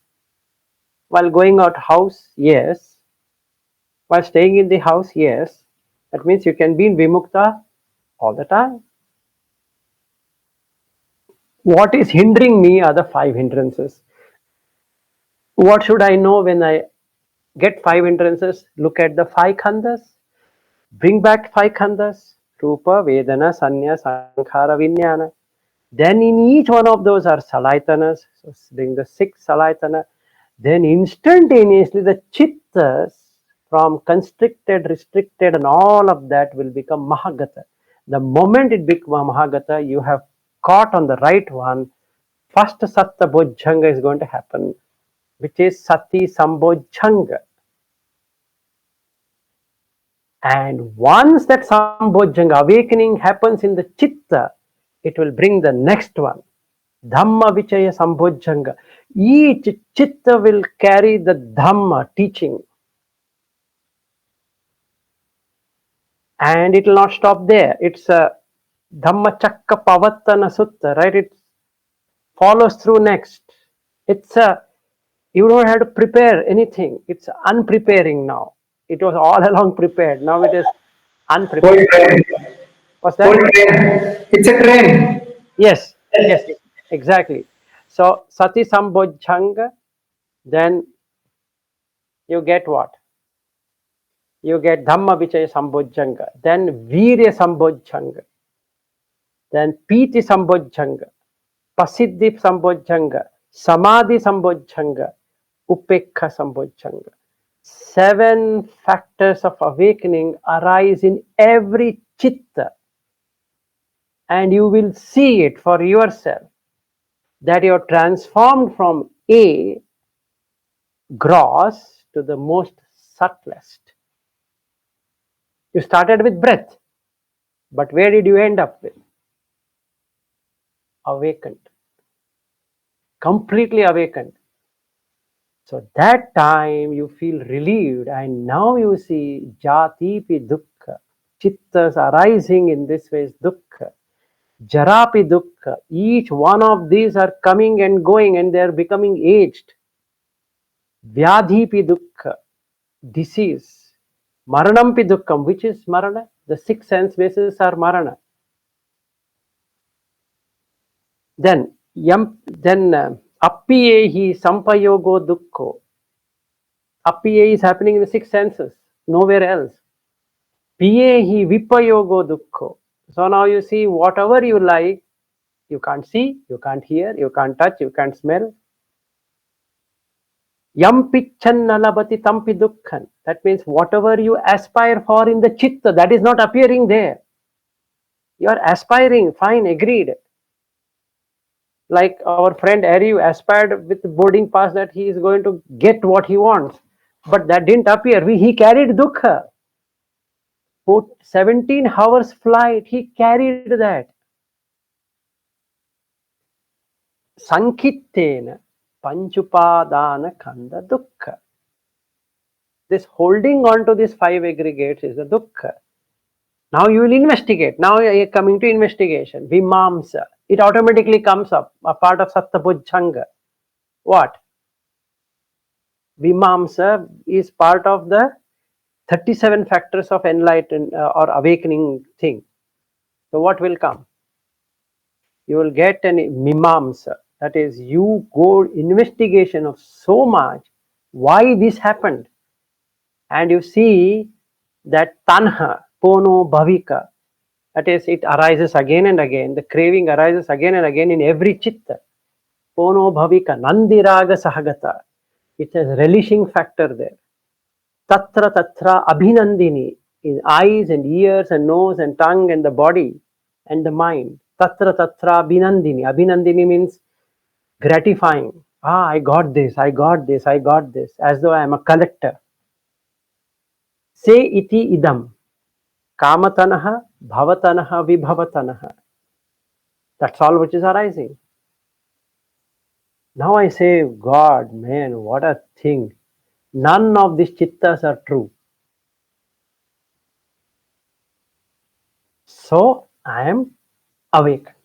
While going out house? Yes. While staying in the house? Yes. That means you can be in vimukta all the time. What is hindering me are the 5 hindrances. What should I know when I get 5 hindrances? Look at the 5 khandas. Bring back 5 khandas. Rupa, Vedana, Sanya, Sankhara, Vijnana. Then in each one of those are salaitanas. So bring the 6 salaitana. Then instantaneously the chittas from constricted, restricted and all of that will become mahagata. The moment it becomes mahagata, you have caught on the right one. First satta bojjhanga is going to happen, which is sati sambojjhanga. And once that sambojjhanga awakening happens in the chitta, it will bring the next one. Dhamma Vichaya Sambojjhanga. Each chitta will carry the Dhamma teaching. And it will not stop there. It's a Dhamma Chakka Pavattana Sutta, right? It follows through next. It's a, you don't have to prepare anything. It's unpreparing now. It was all along prepared. Now it is Whole unprepared. train. What's Whole that? train. It's a train. Yes, yes, exactly. So Sati Sambojjhanga, then you get what? You get Dhamma Vichaya Sambojjhanga, then Virya Sambojjhanga, then Piti Sambojjhanga, Pasiddhi Sambojjhanga, Samadhi Sambojjhanga, Upekha Sambojjhanga. 7 factors of awakening arise in every chitta, and you will see it for yourself that you are transformed from A, gross, to the most subtlest. You started with breath, but where did you end up with? Awakened, completely awakened. So that time you feel relieved, and now you see jati pi dukkha, chittas arising in this way is dukkha, jarapi dukkha. Each one of these are coming and going, and they are becoming aged. Vyadhi pi dukkha, disease. Maranam pi dukkham, which is marana? The 6 sense bases are marana. Then appiyehi sampayogo dukkho. Appiye is happening in the 6 senses, nowhere else. Piyehi vipayogo dukkho. So now you see whatever you like, you can't see, you can't hear, you can't touch, you can't smell. Yam picchanna labati tampi dukkhan. That means whatever you aspire for in the chitta, that is not appearing there. You are aspiring, fine, agreed. Like our friend Ariu aspired with boarding pass that he is going to get what he wants. But that didn't appear. He carried dukkha. For 17 hours flight, he carried that. Sankittena panchupadana kanda dukkha. This holding on to these 5 aggregates is the dukkha. Now you will investigate. Now you are coming to investigation. Vimamsa. It automatically comes up, a part of Sattapujjhanga. What? Vimamsa is part of the 37 factors of enlightened or awakening thing. So what will come? You will get an mimamsa. That is, you go investigation of so much why this happened, and you see that tanha, pono, bhavika, that is, it arises again and again. The craving arises again and again in every chitta. Pono, bhavika, nandiraga sahagata. It's a relishing factor there. Tatra tatra abhinandini, in eyes and ears and nose and tongue and the body and the mind. Tatra tatra abhinandini. Abhinandini means gratifying. I got this, I got this, I got this, as though I am a collector. Se iti idam. Kamatanaha, bhavatanaha, vibhavatanaha. That's all which is arising. Now I say, God, man, what a thing. None of these chittas are true. So I am awakened.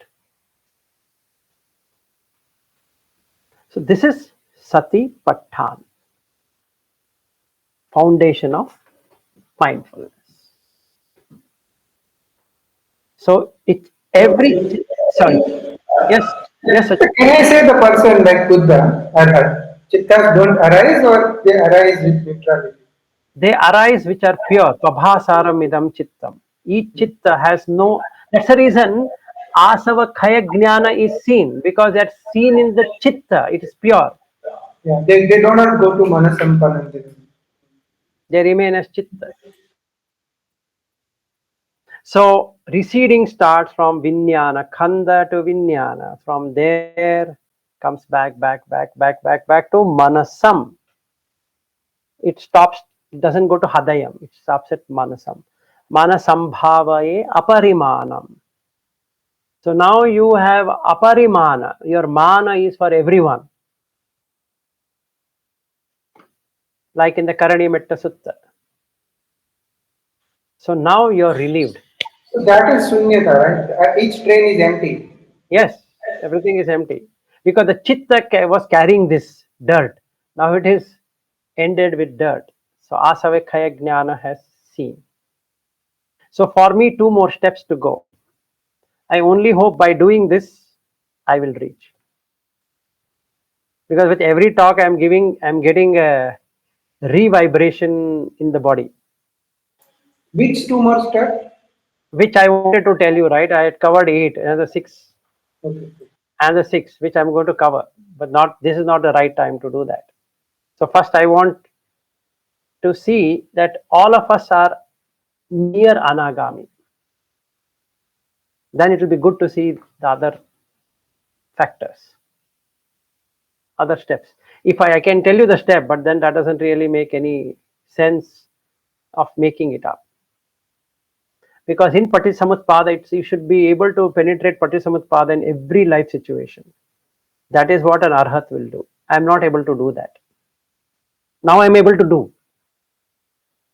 So this is Sati Pattan, foundation of mindfulness. So it every sorry. Yes, yes, Sachin. Can I say the person like Buddha or her? Chittas don't arise or they arise with neutrality? They arise which are pure. Prabhasaram idam chittam. Each chitta has no. That's the reason asava khaya jnana is seen, because that's seen in the chitta. It is pure. Yeah, they do not go to manasampanam. They remain as chitta. So receding starts from vinyana, khanda to vinyana. From there comes back to manasam. It stops, it doesn't go to hadayam, it stops at manasam. Manasambhavaye aparimanam. So now you have aparimana. Your mana is for everyone. Like in the Karani Metta Sutta. So now you're relieved. So that is sunyata, right? Each train is empty. Yes, everything is empty. Because the chitta was carrying this dirt. Now it is ended with dirt. So asavekkhaya jnana has seen. So for me, 2 more steps to go. I only hope by doing this, I will reach. Because with every talk I'm giving, I'm getting a re-vibration in the body, Which two more steps? which I wanted to tell you, right? I had covered 8, another 6, Okay. and the 6, which I'm going to cover. But not, this is not the right time to do that. So first I want to see that all of us are near anagami. Then it will be good to see the other factors, other steps. If I can tell you the step, but then that doesn't really make any sense of making it up. Because in Patisamutpada, you should be able to penetrate Patisamutpada in every life situation. That is what an Arhat will do. I am not able to do that. Now I am able to do.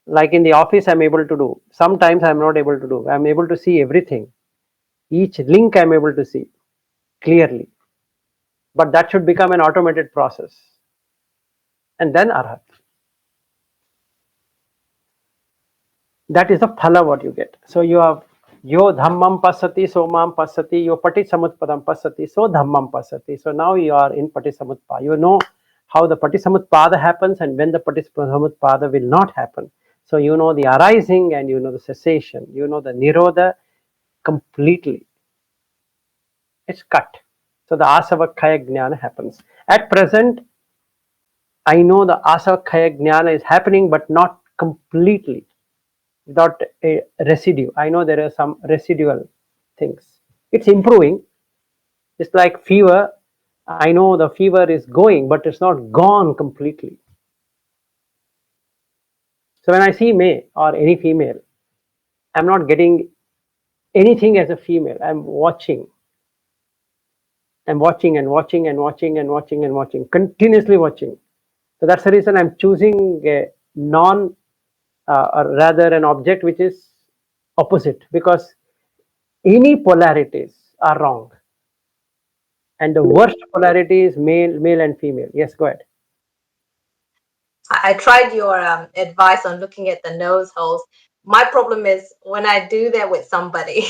Like in the office, I am able to do. Sometimes I am not able to do. I am able to see everything. Each link I am able to see clearly. But that should become an automated process. And then Arhat. That is the phala what you get. So you have yo dhammam pasati, so mam pasati, yo patisamutpadam pasati, so dhammam pasati. So now you are in patisamutpada. You know how the patisamutpada happens and when the patisamutpada will not happen. So you know the arising and you know the cessation. You know the nirodha completely. It's cut. So the asavakhaya jnana happens. At present, I know the asavakhaya jnana is happening, but not completely. Without a residue. I know there are some residual things. It's improving. It's like fever. I know the fever is going, but it's not gone completely. So when I see male or any female, I'm not getting anything as a female. I'm watching. I'm watching and watching and watching and watching and watching, continuously watching. So that's the reason I'm choosing a non, or rather an object which is opposite, because any polarities are wrong. And the worst polarity is male and female. Yes, go ahead. I tried your advice on looking at the nose holes. My problem is when I do that with somebody,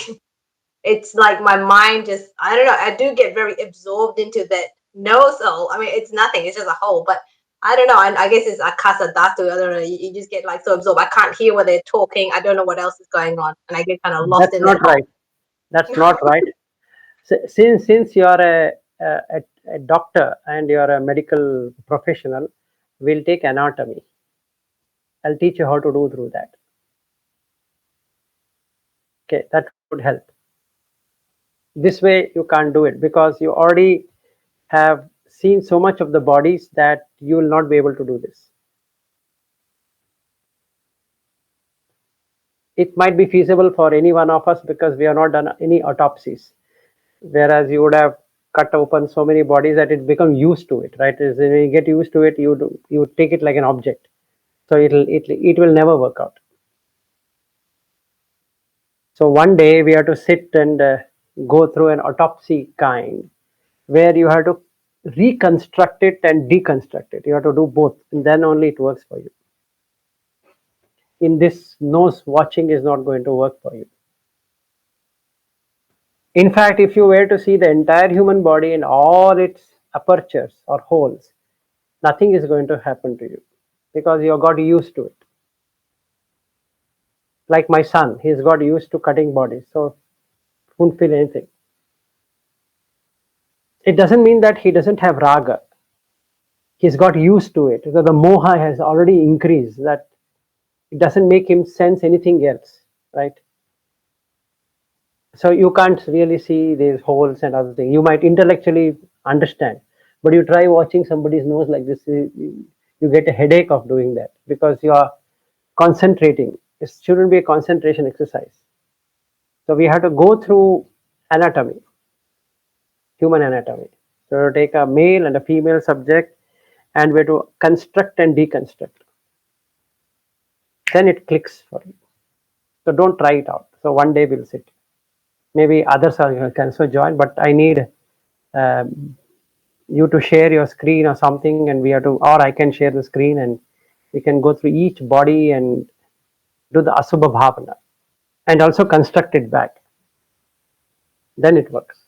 it's like my mind just, I don't know, I do get very absorbed into that nose hole. I mean, it's nothing, it's just a hole, but I don't know. I guess it's akasa dhatu. I don't know. You just get like so absorbed. I can't hear what they're talking. I don't know what else is going on, and I get kind of lost That's in that not right. That's not right. Since you are a doctor and you are a medical professional, we'll take anatomy. I'll teach you how to do through that. Okay, that would help. This way you can't do it because you already have seen so much of the bodies that you will not be able to do this. It might be feasible for any one of us because we have not done any autopsies, whereas you would have cut open so many bodies that it become used to it, right? When you get used to it, you take it like an object, so it will never work out. So one day we have to sit and go through an autopsy kind, where you have to reconstruct it and deconstruct it. You have to do both, and then only it works for you. In this, nose watching is not going to work for you. In fact, if you were to see the entire human body in all its apertures or holes, nothing is going to happen to you because you got used to it. Like my son, he's got used to cutting bodies, so won't feel anything. It doesn't mean that he doesn't have raga. He's got used to it. So the moha has already increased, that it doesn't make him sense anything else, right? So you can't really see these holes and other things. You might intellectually understand, but you try watching somebody's nose like this, you get a headache of doing that because you are concentrating. It shouldn't be a concentration exercise. So we have to go through anatomy, human anatomy. So we take a male and a female subject and we have to construct and deconstruct. Then it clicks for you. So don't try it out. So one day we'll sit. Maybe others can also join, but I need you to share your screen or something, and we have to, or I can share the screen and we can go through each body and do the asubha bhavana and also construct it back. Then it works.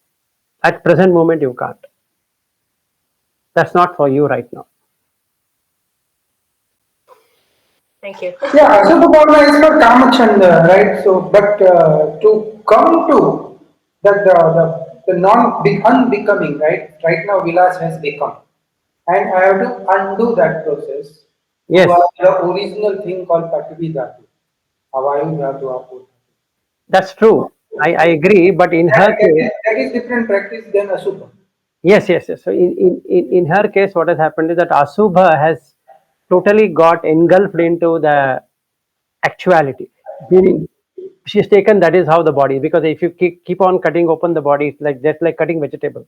At present moment you can't. That's not for you right now. Thank you. Yeah, Asubha is for Kamachanda, right? So, but to come to the non unbecoming, right? Right now, Vilas has become, and I have to undo that process to Yes, the original thing called Pativi Dhatu, Avayu Dhatu, Apu. that's true. I agree, but in her case, That is different practice than Asubha. yes. So in her case, what has happened is that Asubha has totally got engulfed into the actuality. Meaning, she's taken that is how the body, because if you keep on cutting open the body, it's like just like cutting vegetable.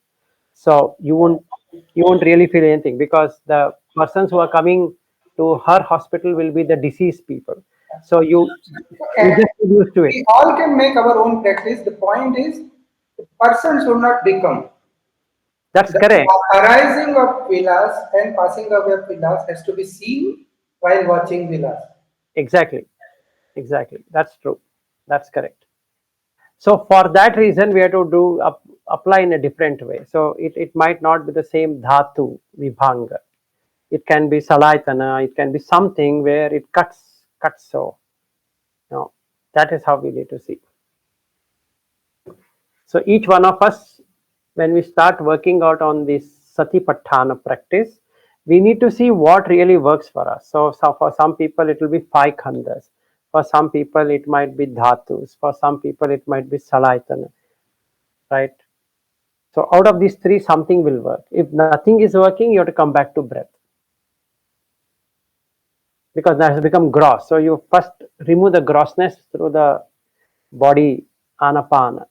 So you won't really feel anything because the persons who are coming to her hospital will be the deceased people. So you And just get used to it. we all can make our own practice. The point is, the person should not become. That's The correct. arising of Vilas and passing away of Vilas has to be seen while watching Vilas. Exactly. That's true. That's correct. So for that reason, we have to apply in a different way. So it might not be the same dhatu vibhanga. It can be salaitana. It can be something where it cuts. So that is how we need to see. So each one of us, when we start working out on this satipatthana practice, we need to see what really works for us. So for some people it will be five khandas. For some people it might be dhatus. For some people it might be salaitana, right? So out of these three, something will work. If nothing is working, you have to come back to breath. because that has become gross. So you first remove the grossness through the body anapana.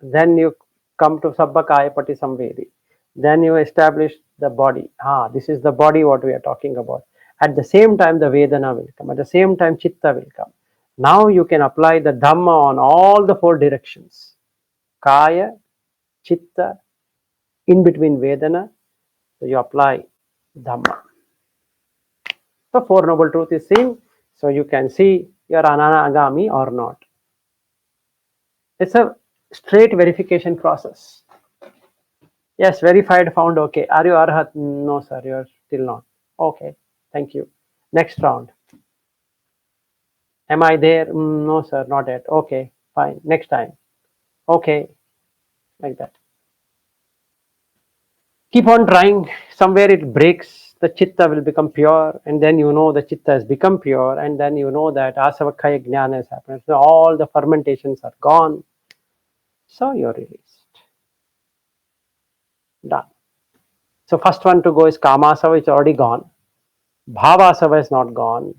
Then you come to sabbakaya pati samvedi. Then you establish the body. This is the body what we are talking about. At the same time, the Vedana will come. At the same time, Chitta will come. Now you can apply the Dhamma on all the four directions. Kaya, Chitta, in between Vedana. So you apply Dhamma. So Four Noble Truth is seen. So you can see you are Ananagami or not. It's a straight verification process. Yes, verified, found okay. Are you Arhat? No, sir, you are still not. Okay, thank you. Next round. Am I there? No, sir, not yet. Okay, fine. Next time. Okay, like that. Keep on trying. Somewhere it breaks, the chitta will become pure, and then you know the chitta has become pure, and then you know that asavakkhaya jnana has happened. So all the fermentations are gone. So you're released. Done. So first one to go is kamasava, it's already gone. Bhavasava is not gone.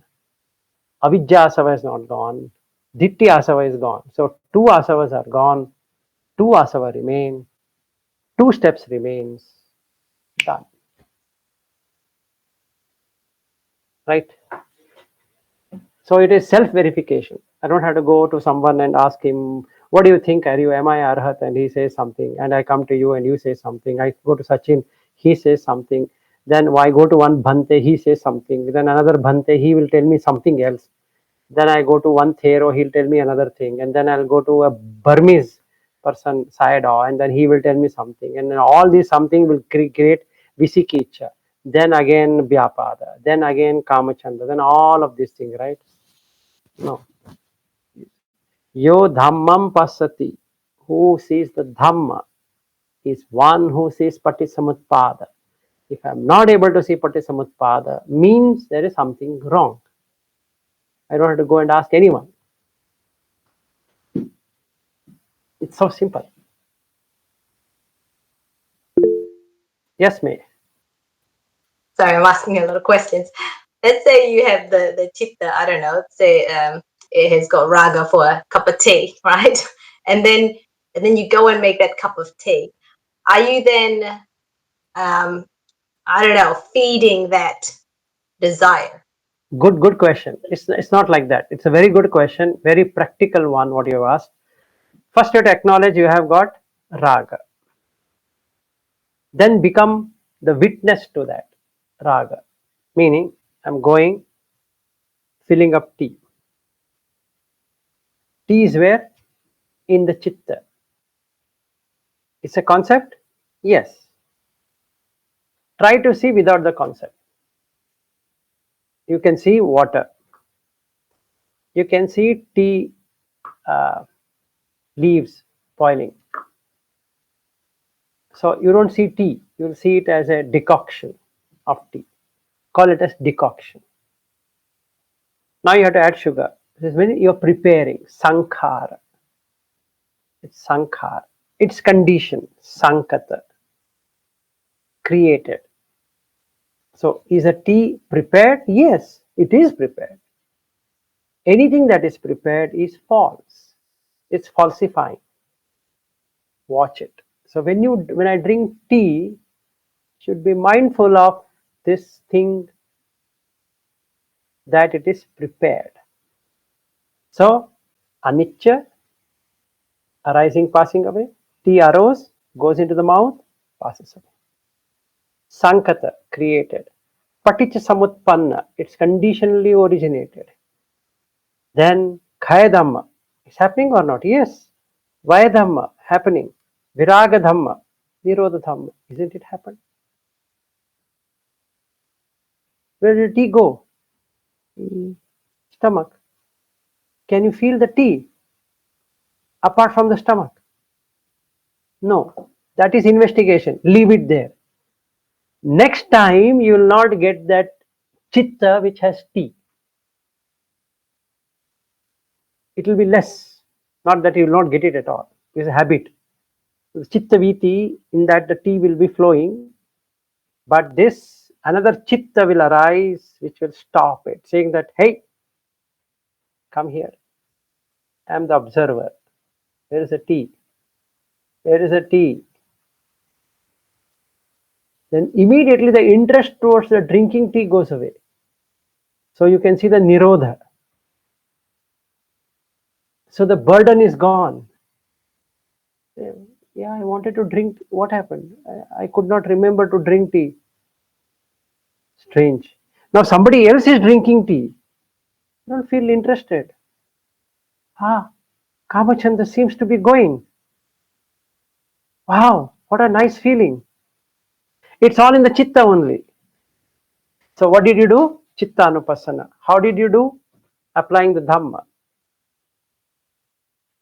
Avidya asava is not gone. Ditti asava is gone. So two asavas are gone. Two asava remain. Two steps remains. Done. Right? So it is self-verification. I don't have to go to someone and ask him, what do you think? Am I Arhat? And he says something. And I come to you and you say something. I go to Sachin, he says something. Then I go to one Bhante, he says something. Then another Bhante, he will tell me something else. Then I go to one Thero, he'll tell me another thing. And then I'll go to a Burmese person, Sayadaw, and then he will tell me something. And then all this something will create Visikicha. Then again Vyapada. Then again Kamachanda. Then all of these things, right? No. Yo Dhammam Passati. Who sees the Dhamma is one who sees Patisamutpada. If I am not able to see Patisamutpada, means there is something wrong. I don't have to go and ask anyone. It's so simple. Yes, May. Sorry, I'm asking a lot of questions. Let's say you have the chitta, I don't know, let's say it has got raga for a cup of tea, right? And then you go and make that cup of tea. Are you then I don't know, feeding that desire? Good question. It's not like that. It's a very good question, very practical one, what you have asked. First, you have to acknowledge you have got raga. Then become the witness to that raga. Meaning, I'm going, filling up tea. Tea is where? In the chitta. It's a concept? Yes. Try to see without the concept. You can see water. You can see tea leaves boiling. So you don't see tea. You'll see it as a decoction of tea. Call it as decoction. Now you have to add sugar. This is when you're preparing. Sankhara. It's sankhara. It's condition. Sankata. Created. So is a tea prepared? Yes, it is prepared. Anything that is prepared is false. It's falsifying. Watch it. So when I drink tea, should be mindful of this thing that it is prepared. So anicca, arising, passing away. Tea arose, goes into the mouth, passes away. Sankata, created. Paticca samutpanna, it's conditionally originated. Then Khaya Dhamma, is happening or not? Yes. Vaya Dhamma, happening. Viraga Dhamma, Nirodha Dhamma, isn't it happen? Where did tea go? Stomach. Can you feel the tea apart from the stomach? No. That is investigation. Leave it there. Next time you will not get that chitta which has tea. It will be less. Not that you will not get it at all. It's a habit. Chitta viti, in that the tea will be flowing, but this another citta will arise which will stop it, saying that, hey, come here. I am the observer. Where is the tea? Where is the tea? Then immediately the interest towards the drinking tea goes away. So you can see the nirodha. So the burden is gone. Yeah, I wanted to drink. What happened? I could not remember to drink tea. Strange. Now somebody else is drinking tea. Don't feel interested. Kamachanda seems to be going. Wow, what a nice feeling. It's all in the citta only. So what did you do? Cittanupassana. How did you do? Applying the Dhamma.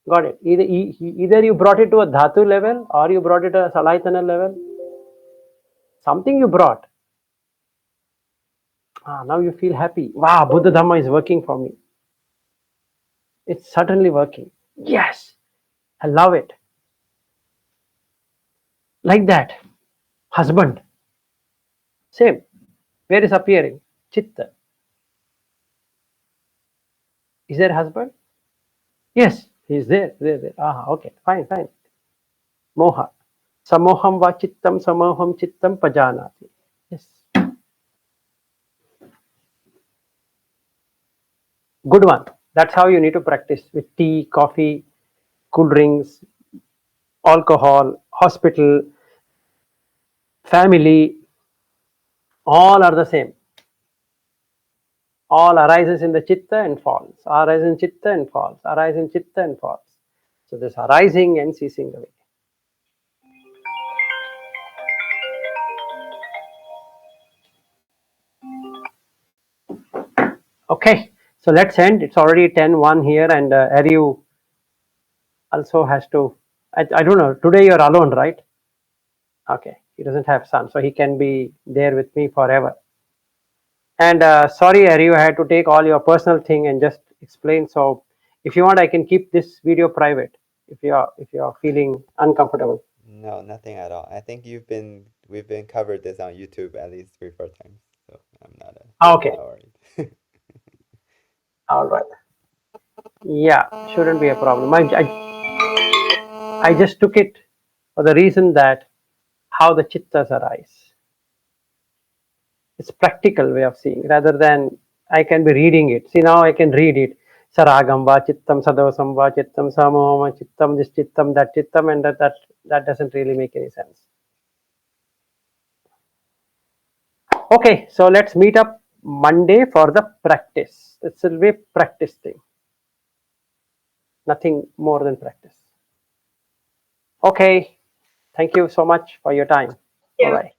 Got it. Either you brought it to a dhatu level or you brought it to a salaytana level. Something you brought. Now you feel happy. Wow, Buddha Dhamma is working for me. It's certainly working. Yes, I love it. Like that. Husband. Same. Where is appearing? Citta. Is there husband? Yes, he is there. There. Okay, fine. Moha. Samoham va chittam samoham chittam pajanati. Yes. Good one. That's how you need to practice with tea, coffee, cool drinks, alcohol, hospital, family. All are the same. All arises in the citta and falls. Arises in citta and falls. Arises in citta and falls. So this arising and ceasing away. Okay, so let's end. It's already 10:01 here, and Ariu also has to. I don't know. Today you're alone, right? Okay, he doesn't have son, so he can be there with me forever. And sorry, Ariu, I had to take all your personal thing and just explain. So if you want, I can keep this video private if you are feeling uncomfortable. No, nothing at all. I think we've been covered this on YouTube at least 3-4 times, so I'm not Okay. worried. All right. Yeah, shouldn't be a problem. I just took it for the reason that how the chittas arise. It's practical way of seeing rather than I can be reading it. See, now I can read it. Saragam va chittam sadosam va chittam samoham chittam this chittam that chittam, and that doesn't really make any sense. Okay, so let's meet up Monday for the practice. It's a way practice thing. Nothing more than practice. Okay, thank you so much for your time. Yeah. Bye-bye.